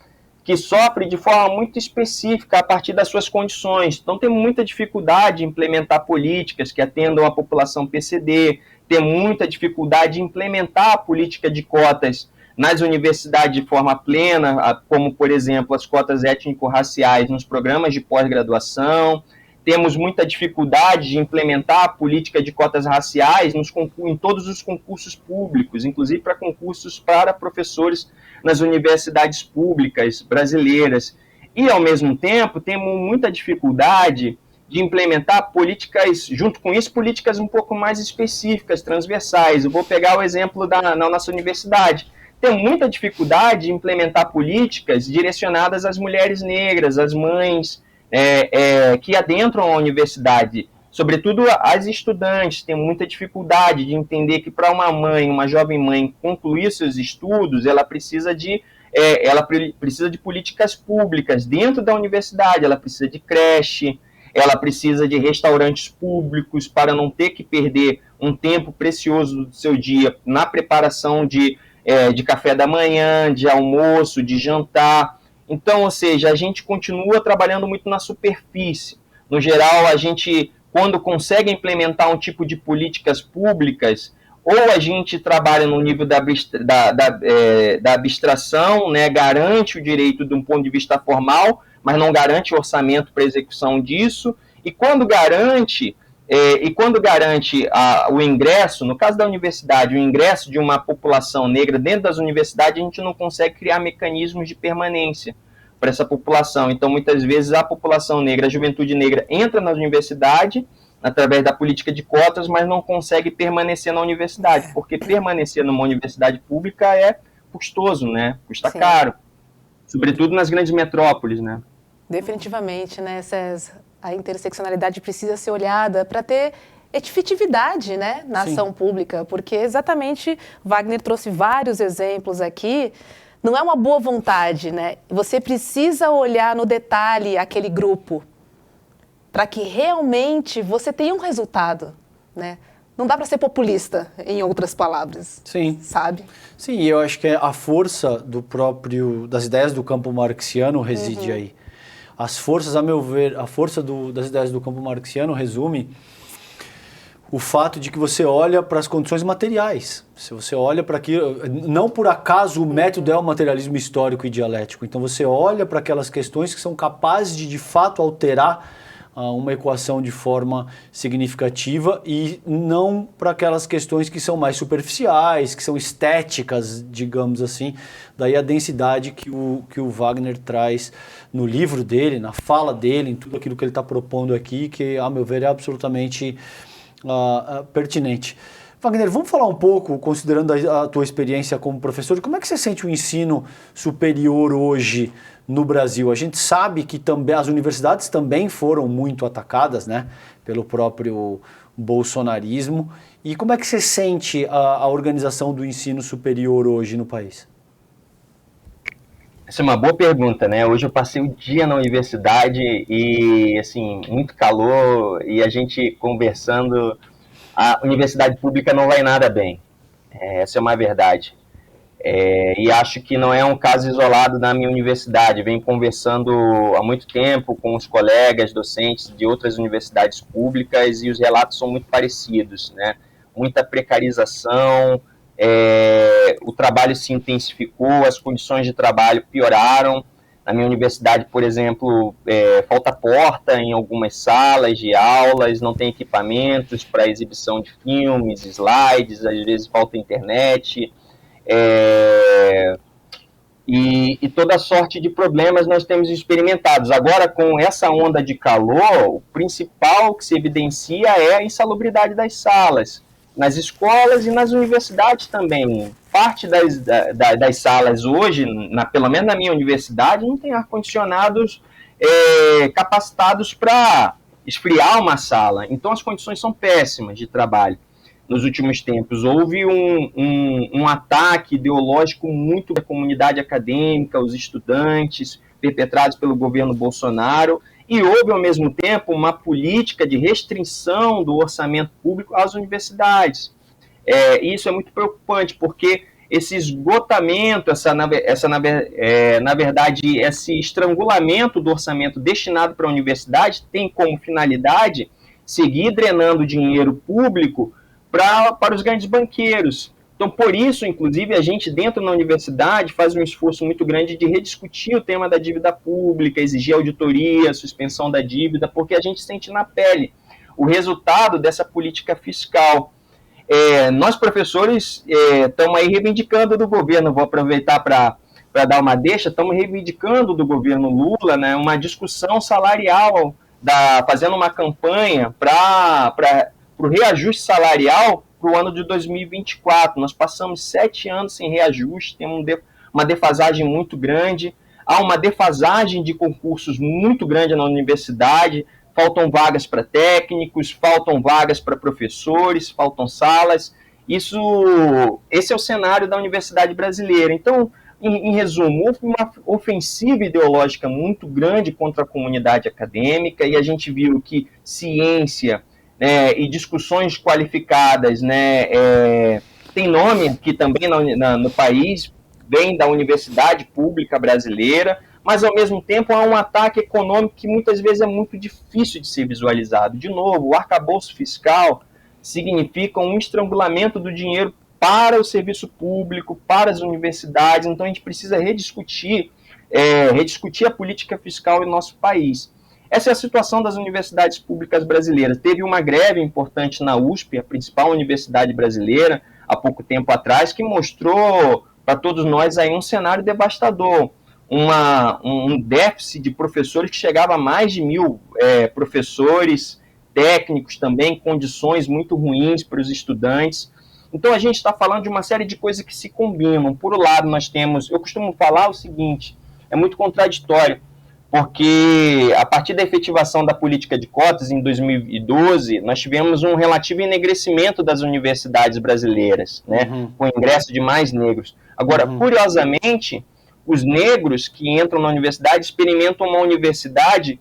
que sofre de forma muito específica a partir das suas condições. Então, tem muita dificuldade de implementar políticas que atendam a população PCD, tem muita dificuldade de implementar a política de cotas nas universidades de forma plena, como, por exemplo, as cotas étnico-raciais nos programas de pós-graduação. Temos muita dificuldade de implementar a política de cotas raciais em todos os concursos públicos, inclusive para concursos para professores nas universidades públicas brasileiras. E, ao mesmo tempo, temos muita dificuldade de implementar políticas, junto com isso, políticas um pouco mais específicas, transversais. Eu vou pegar o exemplo na nossa universidade. Tem muita dificuldade de implementar políticas direcionadas às mulheres negras, às mães que adentram a universidade, sobretudo as estudantes. Tem muita dificuldade de entender que para uma jovem mãe concluir seus estudos, ela precisa de políticas públicas dentro da universidade, ela precisa de creche, ela precisa de restaurantes públicos para não ter que perder um tempo precioso do seu dia na preparação de café da manhã, de almoço, de jantar. Então, ou seja, a gente continua trabalhando muito na superfície. No geral, a gente, quando consegue implementar um tipo de políticas públicas, ou a gente trabalha no nível da abstração, né, garante o direito de um ponto de vista formal, mas não garante orçamento para execução disso, e quando garante o ingresso, no caso da universidade, o ingresso de uma população negra dentro das universidades, a gente não consegue criar mecanismos de permanência para essa população. Então, muitas vezes, a população negra, a juventude negra, entra na universidade através da política de cotas, mas não consegue permanecer na universidade, porque permanecer numa universidade pública é custoso, né? Custa Sim. caro, sobretudo nas grandes metrópoles, né? Definitivamente, né, César? A interseccionalidade precisa ser olhada para ter efetividade, né, na Sim. ação pública, porque exatamente Wagner trouxe vários exemplos aqui. Não é uma boa vontade, né? Você precisa olhar no detalhe aquele grupo para que realmente você tenha um resultado, né? Não dá para ser populista, em outras palavras. Sim. Sabe? Sim, eu acho que a força das ideias do campo marxiano reside aí. as forças, a meu ver, a força das ideias do campo marxiano resume o fato de que você olha para as condições materiais. Se você olha para aquilo, não por acaso o método é o materialismo histórico e dialético. Então você olha para aquelas questões que são capazes de fato alterar uma equação de forma significativa e não para aquelas questões que são mais superficiais, que são estéticas, digamos assim. Daí a densidade que o Wagner traz no livro dele, na fala dele, em tudo aquilo que ele está propondo aqui, que, a meu ver, é absolutamente pertinente. Wagner, vamos falar um pouco, considerando a tua experiência como professor, como é que você sente o ensino superior hoje no Brasil? A gente sabe que também as universidades também foram muito atacadas, né, pelo próprio bolsonarismo. E como é que você sente a organização do ensino superior hoje no país? Essa é uma boa pergunta, né? Hoje eu passei o dia na universidade e, assim, muito calor e a gente conversando, a universidade pública não vai nada bem. Essa é uma verdade. E acho que não é um caso isolado da minha universidade. Venho conversando há muito tempo com os colegas docentes de outras universidades públicas e os relatos são muito parecidos, né? Muita precarização, o trabalho se intensificou, as condições de trabalho pioraram. Na minha universidade, por exemplo, falta porta em algumas salas de aulas, não tem equipamentos para exibição de filmes, slides, às vezes falta internet, e toda sorte de problemas nós temos experimentados. Agora, com essa onda de calor, o principal que se evidencia é a insalubridade das salas, nas escolas e nas universidades também. Parte das salas hoje, pelo menos na minha universidade, não tem ar-condicionados capacitados para esfriar uma sala. Então as condições são péssimas de trabalho. Nos últimos tempos houve um ataque ideológico muito da comunidade acadêmica, os estudantes, perpetrados pelo governo Bolsonaro, e houve, ao mesmo tempo, uma política de restrição do orçamento público às universidades. Isso é muito preocupante, porque esse esgotamento, na verdade, esse estrangulamento do orçamento destinado para a universidade tem como finalidade seguir drenando dinheiro público para os grandes banqueiros. Então, por isso, inclusive, a gente dentro da universidade faz um esforço muito grande de rediscutir o tema da dívida pública, exigir auditoria, suspensão da dívida, porque a gente sente na pele o resultado dessa política fiscal. Nós, professores, estamos aí reivindicando do governo, vou aproveitar para dar uma deixa, estamos reivindicando do governo Lula, né, uma discussão salarial, fazendo uma campanha para o reajuste salarial para o ano de 2024. Nós passamos 7 anos sem reajuste, temos uma defasagem muito grande, há uma defasagem de concursos muito grande na universidade, faltam vagas para técnicos, faltam vagas para professores, faltam salas. Esse é o cenário da universidade brasileira. Então, em resumo, houve uma ofensiva ideológica muito grande contra a comunidade acadêmica e a gente viu que ciência, e discussões qualificadas, tem nome aqui também no país, vem da universidade pública brasileira, mas ao mesmo tempo há um ataque econômico que muitas vezes é muito difícil de ser visualizado. De novo, o arcabouço fiscal significa um estrangulamento do dinheiro para o serviço público, para as universidades, então a gente precisa rediscutir a política fiscal em nosso país. Essa é a situação das universidades públicas brasileiras. Teve uma greve importante na USP, a principal universidade brasileira, há pouco tempo atrás, que mostrou para todos nós aí um cenário devastador, um déficit de professores que chegava a mais de 1.000 professores, técnicos também, condições muito ruins para os estudantes. Então a gente está falando de uma série de coisas que se combinam. Por um lado nós temos, eu costumo falar o seguinte, é muito contraditório, porque a partir da efetivação da política de cotas em 2012, nós tivemos um relativo enegrecimento das universidades brasileiras, né, com o ingresso de mais negros. Agora, curiosamente, os negros que entram na universidade experimentam uma universidade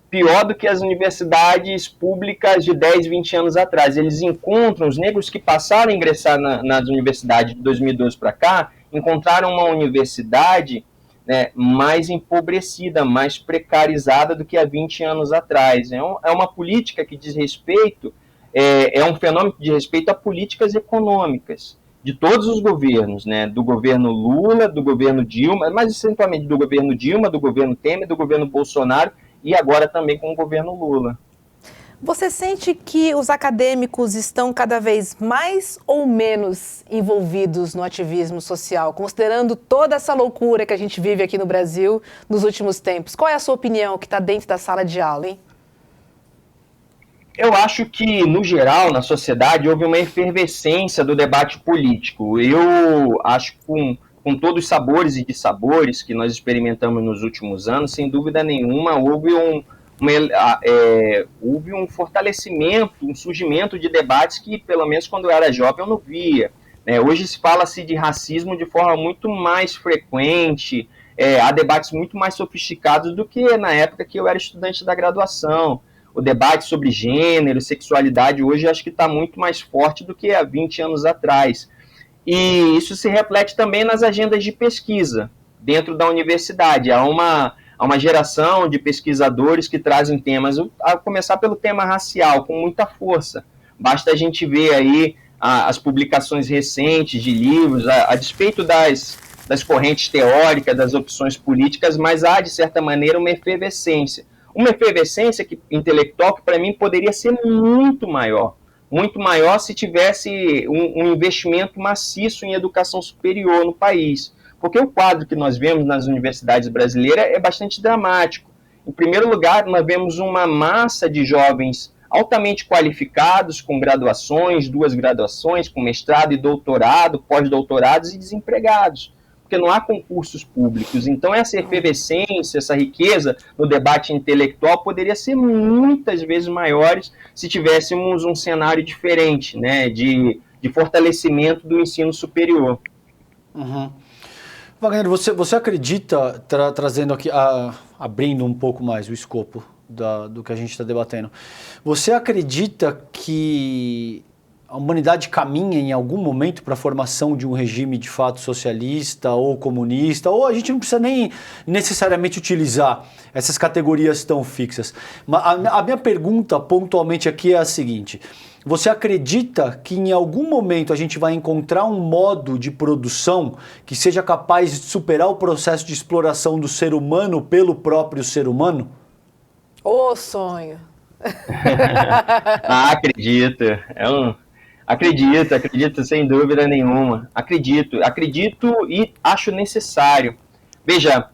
pior do que as universidades públicas de 10, 20 anos atrás. Eles encontram, os negros que passaram a ingressar nas universidades de 2012 para cá, encontraram uma universidade né, mais empobrecida, mais precarizada do que há 20 anos atrás. É uma política que diz respeito, é um fenômeno que diz respeito a políticas econômicas de todos os governos, né, do governo Lula, do governo Dilma, mas essencialmente do governo Dilma, do governo Temer, do governo Bolsonaro e agora também com o governo Lula. Você sente que os acadêmicos estão cada vez mais ou menos envolvidos no ativismo social, considerando toda essa loucura que a gente vive aqui no Brasil nos últimos tempos? Qual é a sua opinião que está dentro da sala de aula, hein? Eu acho que, no geral, na sociedade, houve uma efervescência do debate político. Eu acho que com todos os sabores e dissabores que nós experimentamos nos últimos anos, sem dúvida nenhuma, houve um fortalecimento, um surgimento de debates que, pelo menos quando eu era jovem, eu não via. Hoje se fala-se de racismo de forma muito mais frequente, há debates muito mais sofisticados do que na época que eu era estudante da graduação. O debate sobre gênero, sexualidade, hoje acho que está muito mais forte do que há 20 anos atrás. E isso se reflete também nas agendas de pesquisa dentro da universidade. Há uma geração de pesquisadores que trazem temas, a começar pelo tema racial, com muita força. Basta a gente ver aí as publicações recentes de livros, a despeito das correntes teóricas, das opções políticas, mas há, de certa maneira, uma efervescência. Uma efervescência intelectual que, para mim, poderia ser muito maior se tivesse um investimento maciço em educação superior no país. Porque o quadro que nós vemos nas universidades brasileiras é bastante dramático. Em primeiro lugar, nós vemos uma massa de jovens altamente qualificados, com graduações, 2 graduações, com mestrado e doutorado, pós-doutorados e desempregados, porque não há concursos públicos. Então, essa efervescência, essa riqueza no debate intelectual poderia ser muitas vezes maiores se tivéssemos um cenário diferente, né, de fortalecimento do ensino superior. Uhum. Wagner, você acredita, trazendo aqui, abrindo um pouco mais o escopo do que a gente está debatendo, você acredita que a humanidade caminha em algum momento para a formação de um regime de fato socialista ou comunista, ou a gente não precisa nem necessariamente utilizar essas categorias tão fixas? A minha pergunta pontualmente aqui é a seguinte: você acredita que em algum momento a gente vai encontrar um modo de produção que seja capaz de superar o processo de exploração do ser humano pelo próprio ser humano? Ô, sonho! Acredito. Acredito, sem dúvida nenhuma. Acredito e acho necessário. Veja,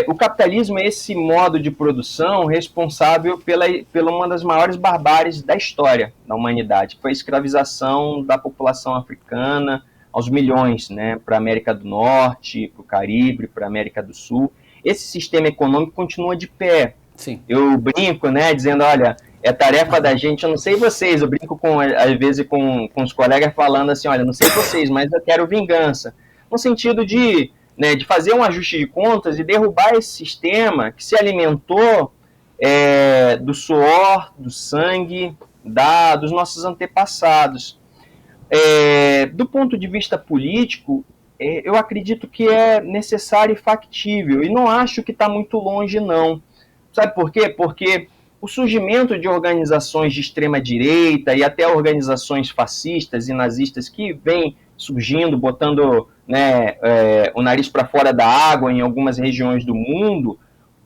o capitalismo é esse modo de produção responsável pela uma das maiores barbáries da história da humanidade, que foi a escravização da população africana aos milhões, né, para a América do Norte, para o Caribe, para a América do Sul. Esse sistema econômico continua de pé. Sim. Eu brinco, né, dizendo, olha, é tarefa da gente, eu não sei vocês, eu brinco às vezes com os colegas falando assim, olha, não sei vocês, mas eu quero vingança. No sentido de fazer um ajuste de contas e derrubar esse sistema que se alimentou do suor, do sangue, dos nossos antepassados. Do ponto de vista político, eu acredito que é necessário e factível, e não acho que está muito longe, não. Sabe por quê? Porque o surgimento de organizações de extrema-direita e até organizações fascistas e nazistas que vêm surgindo, botando o nariz para fora da água em algumas regiões do mundo,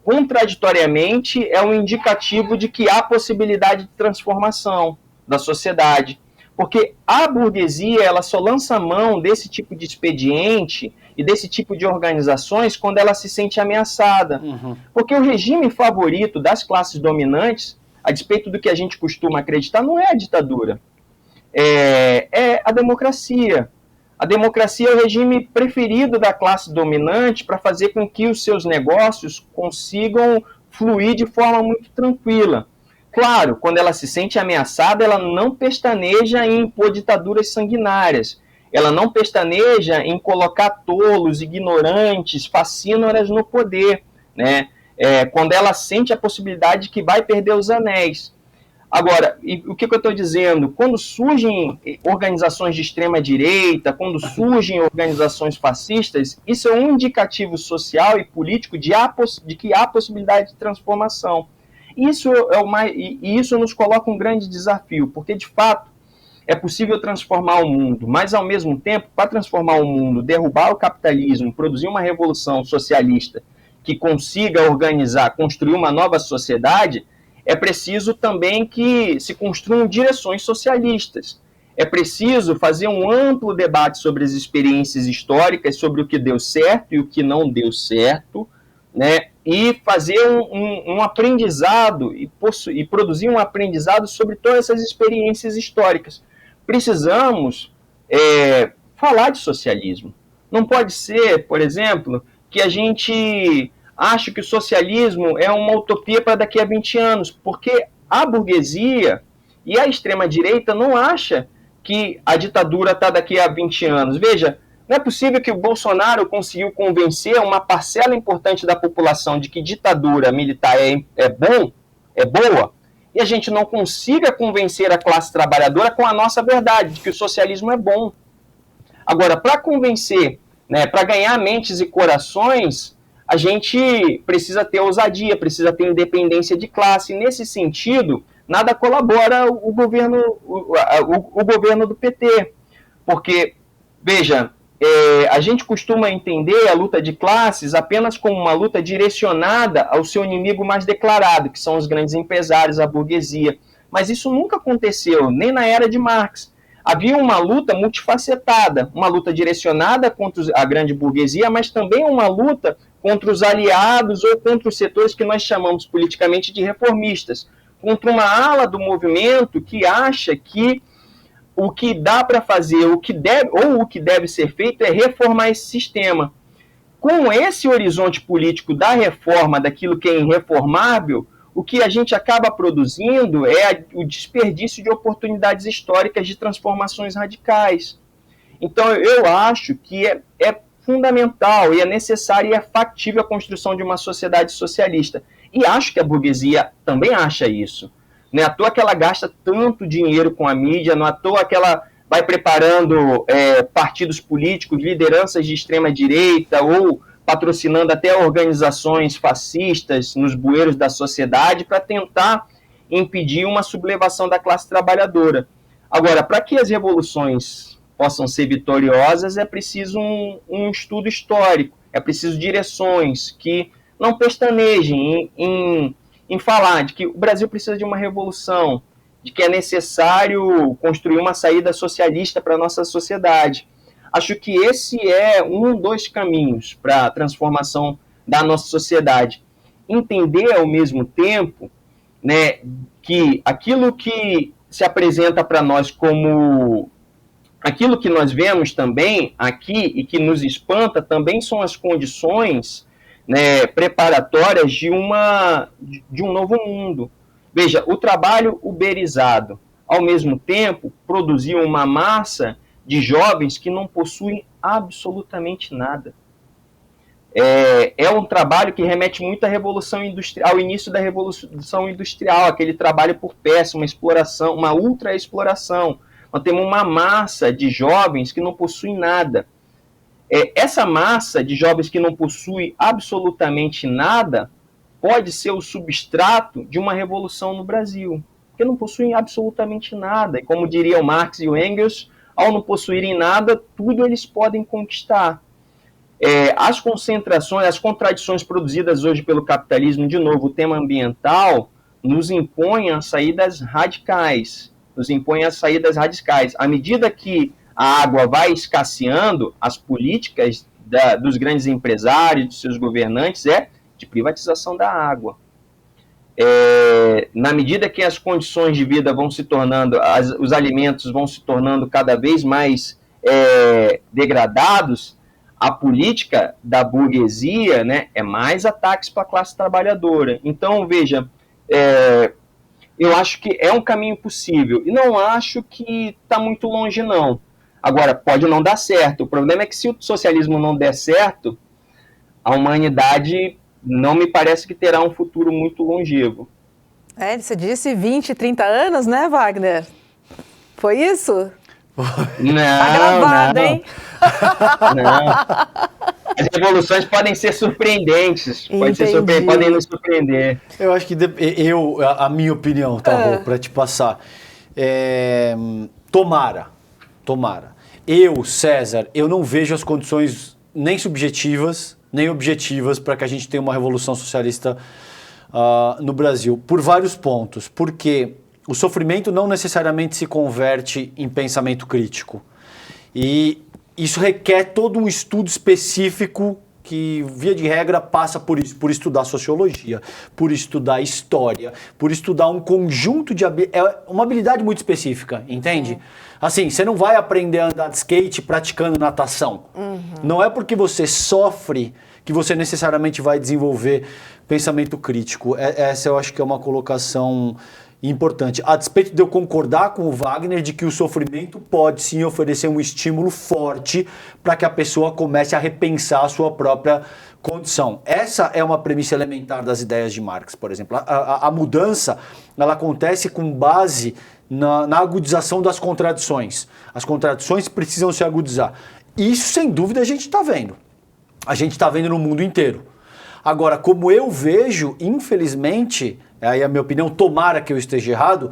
contraditoriamente é um indicativo de que há possibilidade de transformação da sociedade. Porque a burguesia ela só lança mão desse tipo de expediente e desse tipo de organizações quando ela se sente ameaçada. Uhum. Porque o regime favorito das classes dominantes, a despeito do que a gente costuma acreditar, não é a ditadura. É a democracia. A democracia é o regime preferido da classe dominante para fazer com que os seus negócios consigam fluir de forma muito tranquila. Claro, quando ela se sente ameaçada, ela não pestaneja em impor ditaduras sanguinárias. Ela não pestaneja em colocar tolos, ignorantes, facínoras no poder, né? Quando ela sente a possibilidade de que vai perder os anéis. Agora, o que eu estou dizendo? Quando surgem organizações de extrema-direita, quando surgem organizações fascistas, isso é um indicativo social e político de que há possibilidade de transformação. Isso isso nos coloca um grande desafio, porque, de fato, é possível transformar o mundo, mas, ao mesmo tempo, para transformar o mundo, derrubar o capitalismo, produzir uma revolução socialista que consiga organizar, construir uma nova sociedade, é preciso também que se construam direções socialistas. É preciso fazer um amplo debate sobre as experiências históricas, sobre o que deu certo e o que não deu certo, né? E fazer um aprendizado e produzir um aprendizado sobre todas essas experiências históricas. Precisamos falar de socialismo. Não pode ser, por exemplo, que a gente ache que o socialismo é uma utopia para daqui a 20 anos, porque a burguesia e a extrema-direita não acha que a ditadura está daqui a 20 anos. Veja, não é possível que o Bolsonaro conseguiu convencer uma parcela importante da população de que ditadura militar é boa, e a gente não consiga convencer a classe trabalhadora com a nossa verdade, de que o socialismo é bom. Agora, para convencer, né, para ganhar mentes e corações, a gente precisa ter ousadia, precisa ter independência de classe. E, nesse sentido, nada colabora o governo do PT. Porque, veja, a gente costuma entender a luta de classes apenas como uma luta direcionada ao seu inimigo mais declarado, que são os grandes empresários, a burguesia. Mas isso nunca aconteceu, nem na era de Marx. Havia uma luta multifacetada, uma luta direcionada contra a grande burguesia, mas também uma luta contra os aliados ou contra os setores que nós chamamos politicamente de reformistas, contra uma ala do movimento que acha que o que dá para fazer, o que deve ser feito é reformar esse sistema. Com esse horizonte político da reforma, daquilo que é irreformável, o que a gente acaba produzindo é o desperdício de oportunidades históricas de transformações radicais. Então, eu acho que é fundamental e é necessária e é factível a construção de uma sociedade socialista. E acho que a burguesia também acha isso. Não é à toa que ela gasta tanto dinheiro com a mídia, não é à toa que ela vai preparando partidos políticos, lideranças de extrema-direita ou patrocinando até organizações fascistas nos bueiros da sociedade para tentar impedir uma sublevação da classe trabalhadora. Agora, para que as revoluções possam ser vitoriosas, é preciso um estudo histórico, é preciso direções que não pestanejem em falar de que o Brasil precisa de uma revolução, de que é necessário construir uma saída socialista para a nossa sociedade. Acho que esse é dos caminhos para a transformação da nossa sociedade. Entender ao mesmo tempo, né, que aquilo que se apresenta para nós como aquilo que nós vemos também aqui e que nos espanta também são as condições, né, preparatórias de um novo mundo. Veja, o trabalho uberizado, ao mesmo tempo, produziu uma massa de jovens que não possuem absolutamente nada. É um trabalho que remete muito à Revolução Industrial, ao início da Revolução Industrial, aquele trabalho por peça, uma exploração, uma ultra-exploração. Nós temos uma massa de jovens que não possuem nada. Essa massa de jovens que não possui absolutamente nada pode ser o substrato de uma revolução no Brasil, porque não possuem absolutamente nada. E como diriam Marx e o Engels, ao não possuírem nada, tudo eles podem conquistar. As concentrações, as contradições produzidas hoje pelo capitalismo, de novo, o tema ambiental, nos impõem as saídas radicais. À medida que a água vai escasseando, as políticas dos grandes empresários, dos seus governantes, de privatização da água. Na medida que as condições de vida vão se tornando, os alimentos vão se tornando cada vez mais degradados, a política da burguesia, né, é mais ataques para a classe trabalhadora. Então, veja, eu acho que é um caminho possível. E não acho que está muito longe, não. Agora, pode não dar certo. O problema é que se o socialismo não der certo, a humanidade não me parece que terá um futuro muito longevo. Você disse 20, 30 anos, né, Wagner? Foi isso? Não, tá gravado, hein? Não. As revoluções podem ser surpreendentes, podem nos surpreender. Eu acho que a minha opinião, tá, para te passar. Tomara. Eu, César, eu não vejo as condições nem subjetivas, nem objetivas para que a gente tenha uma revolução socialista no Brasil, por vários pontos. Porque o sofrimento não necessariamente se converte em pensamento crítico. E isso requer todo um estudo específico que, via de regra, passa por isso, por estudar sociologia, por estudar história, por estudar um conjunto de uma habilidade muito específica, entende? Assim, você não vai aprender a andar de skate praticando natação. Não é porque você sofre que você necessariamente vai desenvolver pensamento crítico. Essa eu acho que é uma colocação importante. A despeito de eu concordar com o Wagner de que o sofrimento pode sim oferecer um estímulo forte para que a pessoa comece a repensar a sua própria condição. Essa é uma premissa elementar das ideias de Marx, por exemplo. A mudança, ela acontece com base na agudização das contradições. As contradições precisam se agudizar. Isso, sem dúvida, a gente está vendo. A gente está vendo no mundo inteiro. Agora, como eu vejo, infelizmente, aí a minha opinião, tomara que eu esteja errado,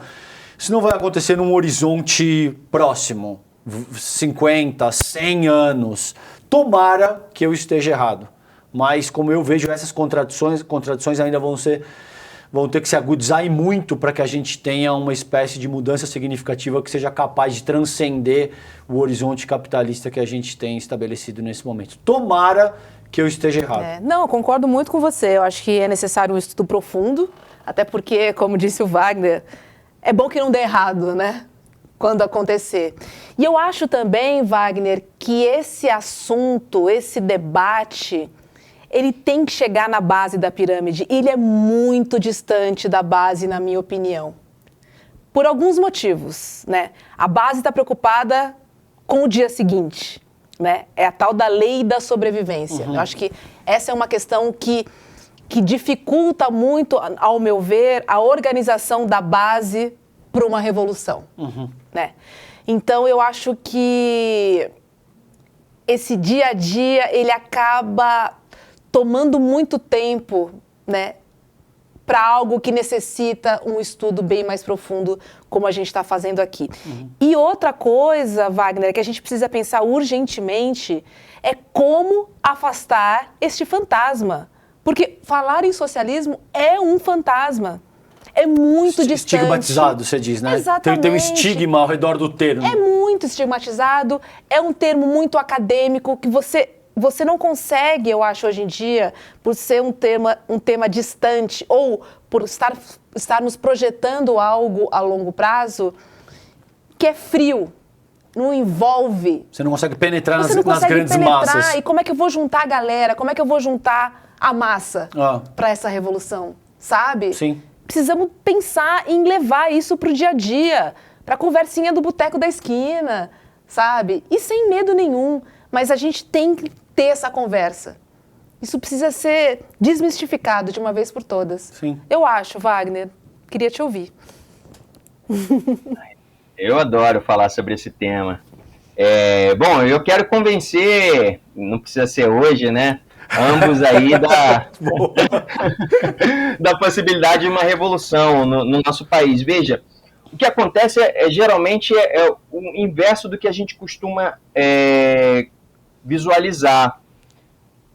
isso não vai acontecer num horizonte próximo, 50, 100 anos. Tomara que eu esteja errado. Mas como eu vejo, essas contradições ainda vão ter que se agudizar e muito para que a gente tenha uma espécie de mudança significativa que seja capaz de transcender o horizonte capitalista que a gente tem estabelecido nesse momento. Tomara que eu esteja errado. Não, eu concordo muito com você. Eu acho que é necessário um estudo profundo, até porque, como disse o Wagner, é bom que não dê errado, né? Quando acontecer. E eu acho também, Wagner, que esse assunto, esse debate, ele tem que chegar na base da pirâmide. Ele é muito distante da base, na minha opinião. Por alguns motivos, né? A base está preocupada com o dia seguinte, né? É a tal da lei da sobrevivência. Eu acho que essa é uma questão que dificulta muito, ao meu ver, a organização da base para uma revolução, né? Então, eu acho que esse dia a dia, ele acaba tomando muito tempo, né, para algo que necessita um estudo bem mais profundo, como a gente está fazendo aqui. E outra coisa, Wagner, que a gente precisa pensar urgentemente é como afastar este fantasma. Porque falar em socialismo é um fantasma. É muito distante. Estigmatizado, você diz, né? Exatamente. Tem um estigma ao redor do termo. É muito estigmatizado, é um termo muito acadêmico que você não consegue, eu acho, hoje em dia, por ser um tema distante ou por estarmos projetando algo a longo prazo, que é frio, não envolve. Você não consegue penetrar nas grandes massas. E como é que eu vou juntar a galera? Como é que eu vou juntar a massa para essa revolução? Sabe? Sim. Precisamos pensar em levar isso para o dia a dia, para a conversinha do boteco da esquina, sabe? E sem medo nenhum. Mas a gente tem que ter essa conversa. Isso precisa ser desmistificado de uma vez por todas. Sim. Eu acho, Wagner. Queria te ouvir. Eu adoro falar sobre esse tema. Bom, eu quero convencer, não precisa ser hoje, né? Ambos aí da possibilidade de uma revolução no nosso país. Veja, o que acontece geralmente é o inverso do que a gente costuma visualizar.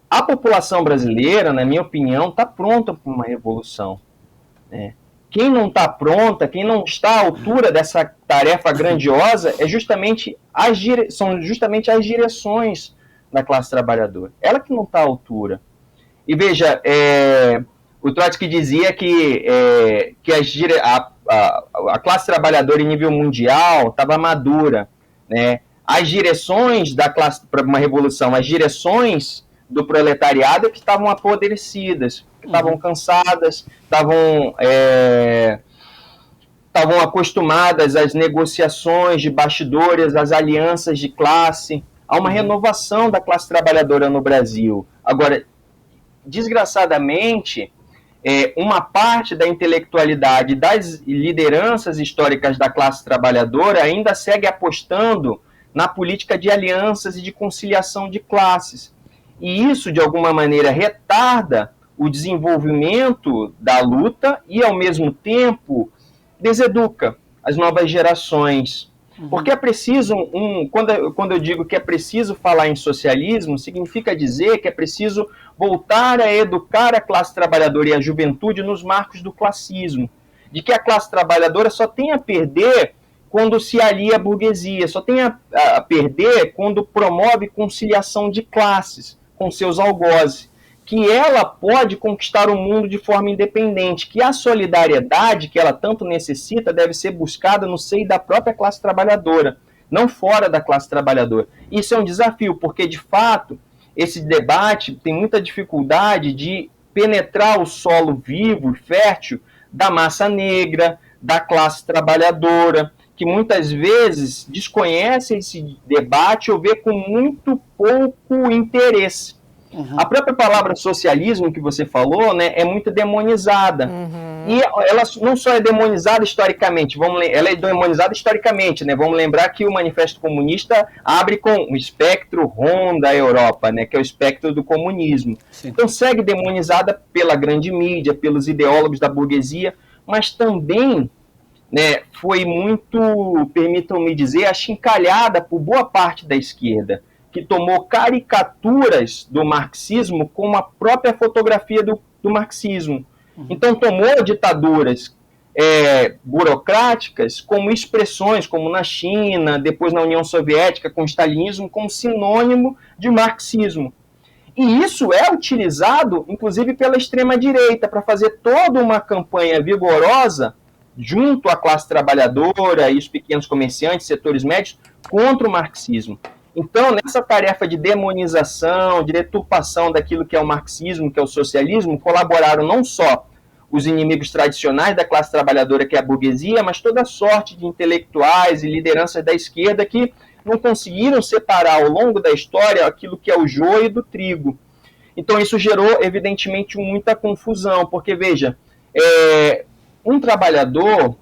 A população brasileira, na minha opinião, está pronta para uma revolução, né? Quem não está pronta, quem não está à altura dessa tarefa grandiosa são justamente as direções da classe trabalhadora. Ela que não está à altura. E veja, o Trotsky dizia que a classe trabalhadora em nível mundial estava madura, né? As direções da classe para uma revolução, as direções do proletariado que estavam apodrecidas, que estavam cansadas, estavam acostumadas às negociações de bastidores, às alianças de classe. Há uma renovação da classe trabalhadora no Brasil. Agora, desgraçadamente, uma parte da intelectualidade das lideranças históricas da classe trabalhadora ainda segue apostando na política de alianças e de conciliação de classes. E isso, de alguma maneira, retarda o desenvolvimento da luta e, ao mesmo tempo, deseduca as novas gerações. Porque é preciso, quando eu digo que é preciso falar em socialismo, significa dizer que é preciso voltar a educar a classe trabalhadora e a juventude nos marcos do classismo, de que a classe trabalhadora só tem a perder quando se alia à burguesia, só tem a perder quando promove conciliação de classes com seus algozes, que ela pode conquistar o mundo de forma independente, que a solidariedade que ela tanto necessita deve ser buscada no seio da própria classe trabalhadora, não fora da classe trabalhadora. Isso é um desafio, porque, de fato, esse debate tem muita dificuldade de penetrar o solo vivo e fértil da massa negra, da classe trabalhadora, que muitas vezes desconhece esse debate ou vê com muito pouco interesse. A própria palavra socialismo que você falou, né, é muito demonizada. E ela não só é demonizada historicamente, ela é demonizada historicamente, né? Vamos lembrar que o Manifesto Comunista abre com o espectro ROM da Europa, né, que é o espectro do comunismo. Sim. Então segue demonizada pela grande mídia, pelos ideólogos da burguesia, mas também, né, foi muito, permitam-me dizer, achincalhada por boa parte da esquerda, que tomou caricaturas do marxismo como a própria fotografia do marxismo. Então tomou ditaduras burocráticas como expressões, como na China, depois na União Soviética, com o stalinismo, como sinônimo de marxismo. E isso é utilizado, inclusive, pela extrema-direita, para fazer toda uma campanha vigorosa junto à classe trabalhadora e os pequenos comerciantes, setores médios, contra o marxismo. Então, nessa tarefa de demonização, de deturpação daquilo que é o marxismo, que é o socialismo, colaboraram não só os inimigos tradicionais da classe trabalhadora, que é a burguesia, mas toda sorte de intelectuais e lideranças da esquerda que não conseguiram separar ao longo da história aquilo que é o joio do trigo. Então, isso gerou, evidentemente, muita confusão, porque, veja, um trabalhador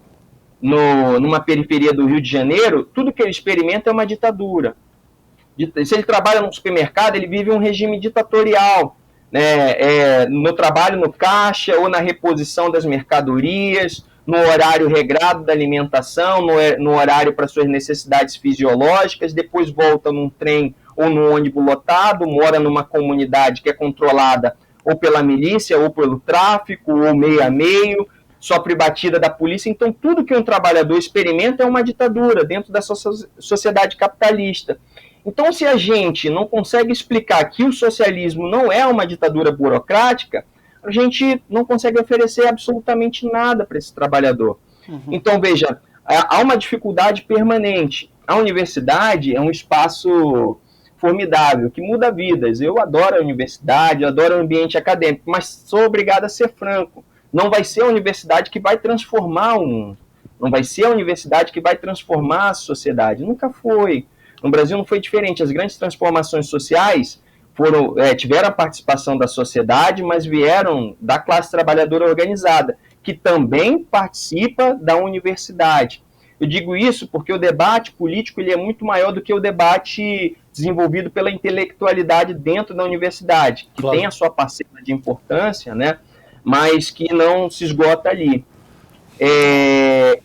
numa periferia do Rio de Janeiro, tudo que ele experimenta é uma ditadura. Se ele trabalha no supermercado, ele vive um regime ditatorial, né? No trabalho no caixa ou na reposição das mercadorias, no horário regrado da alimentação, no horário para suas necessidades fisiológicas, depois volta num trem ou num ônibus lotado, mora numa comunidade que é controlada ou pela milícia, ou pelo tráfico, ou meio a meio, sofre batida da polícia. Então, tudo que um trabalhador experimenta é uma ditadura dentro da sociedade capitalista. Então, se a gente não consegue explicar que o socialismo não é uma ditadura burocrática, a gente não consegue oferecer absolutamente nada para esse trabalhador. Então, veja, há uma dificuldade permanente. A universidade é um espaço formidável, que muda vidas. Eu adoro a universidade, eu adoro o ambiente acadêmico, mas sou obrigado a ser franco. Não vai ser a universidade que vai transformar o mundo. Não vai ser a universidade que vai transformar a sociedade. Nunca foi. No Brasil não foi diferente. As grandes transformações sociais tiveram a participação da sociedade, mas vieram da classe trabalhadora organizada, que também participa da universidade. Eu digo isso porque o debate político ele é muito maior do que o debate desenvolvido pela intelectualidade dentro da universidade, que tem a sua parcela de importância, né, mas que não se esgota ali.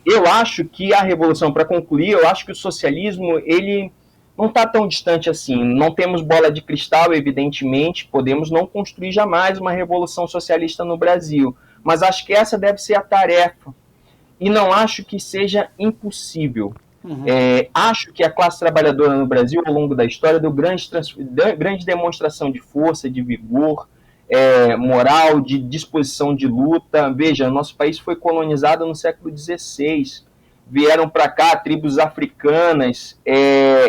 Eu acho que a revolução, para concluir, eu acho que o socialismo ele não está tão distante assim. Não temos bola de cristal, evidentemente, podemos não construir jamais uma revolução socialista no Brasil, mas acho que essa deve ser a tarefa. E não acho que seja impossível. Acho que a classe trabalhadora no Brasil, ao longo da história, deu grande demonstração de força, de vigor, moral, de disposição de luta. Veja, nosso país foi colonizado no século XVI. Vieram para cá tribos africanas,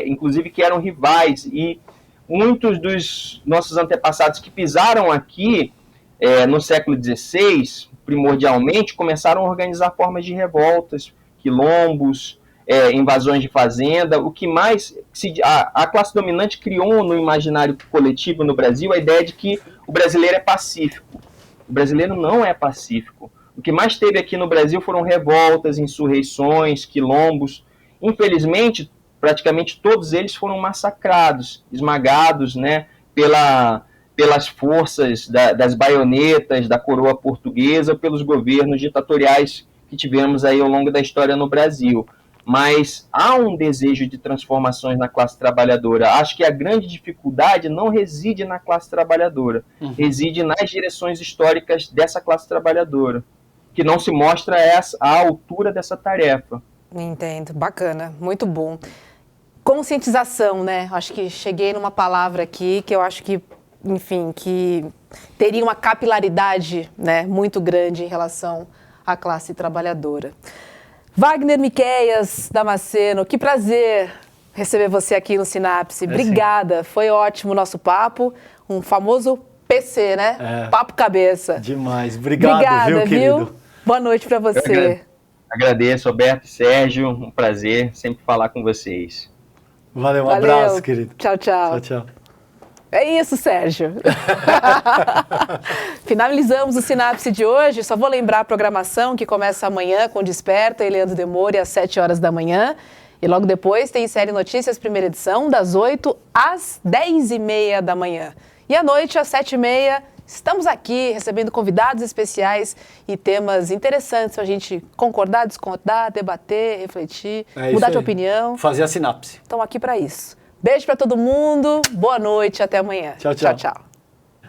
inclusive que eram rivais, e muitos dos nossos antepassados que pisaram aqui no século XVI, primordialmente, começaram a organizar formas de revoltas, quilombos, invasões de fazenda. O que mais a classe dominante criou no imaginário coletivo no Brasil a ideia de que o brasileiro é pacífico. O O brasileiro não é pacífico. O que mais teve aqui no Brasil foram revoltas, insurreições, quilombos. Infelizmente, praticamente todos eles foram massacrados, esmagados, né, pelas forças das baionetas, da coroa portuguesa, pelos governos ditatoriais que tivemos aí ao longo da história no Brasil. Mas há um desejo de transformações na classe trabalhadora. Acho que a grande dificuldade não reside na classe trabalhadora, reside nas direções históricas dessa classe trabalhadora, que não se mostra a altura dessa tarefa. Entendo, bacana, muito bom. Conscientização, né? Acho que cheguei numa palavra aqui que eu acho que, enfim, que teria uma capilaridade, né, muito grande em relação à classe trabalhadora. Wagner Miqueias Damasceno, que prazer receber você aqui no Sinapse. Obrigada, foi ótimo o nosso papo, um famoso PC, né? Papo cabeça. Demais, obrigado, viu, querido? Boa noite para você. Agradeço, Alberto e Sérgio, um prazer sempre falar com vocês. Valeu, um abraço, querido. Tchau, tchau. Tchau, tchau. É isso, Sérgio. Finalizamos o Sinapse de hoje. Só vou lembrar a programação que começa amanhã com Desperta e Leandro Demore às 7 horas da manhã. E logo depois tem Série Notícias, primeira edição, das 8 às 10h30 da manhã. E à noite, às 7h30, estamos aqui recebendo convidados especiais e temas interessantes para a gente concordar, discordar, debater, refletir, mudar de opinião. Fazer a sinapse. Estamos aqui para isso. Beijo para todo mundo, boa noite, até amanhã. Tchau, tchau. Tchau, tchau.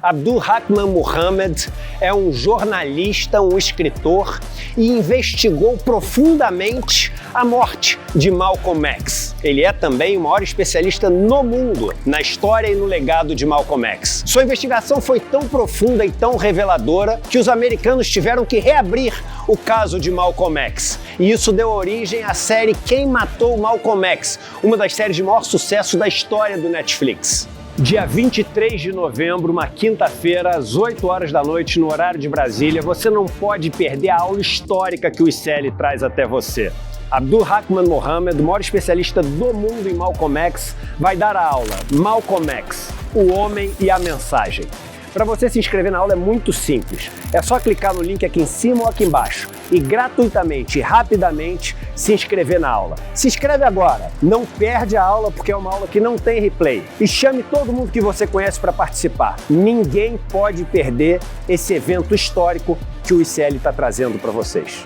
Abdul-Rahman Mohammed é um jornalista, um escritor e investigou profundamente a morte de Malcolm X. Ele é também o maior especialista no mundo na história e no legado de Malcolm X. Sua investigação foi tão profunda e tão reveladora que os americanos tiveram que reabrir o caso de Malcolm X. E isso deu origem à série Quem Matou Malcolm X, uma das séries de maior sucesso da história do Netflix. Dia 23 de novembro, uma quinta-feira, às 8 horas da noite, no horário de Brasília, você não pode perder a aula histórica que o ICL traz até você. Abdul-Rahman Mohammed, o maior especialista do mundo em Malcolm X, vai dar a aula Malcolm X, o homem e a mensagem. Para você se inscrever na aula é muito simples. É só clicar no link aqui em cima ou aqui embaixo e gratuitamente e rapidamente se inscrever na aula. Se inscreve agora, não perde a aula porque é uma aula que não tem replay. E chame todo mundo que você conhece para participar. Ninguém pode perder esse evento histórico que o ICL está trazendo para vocês.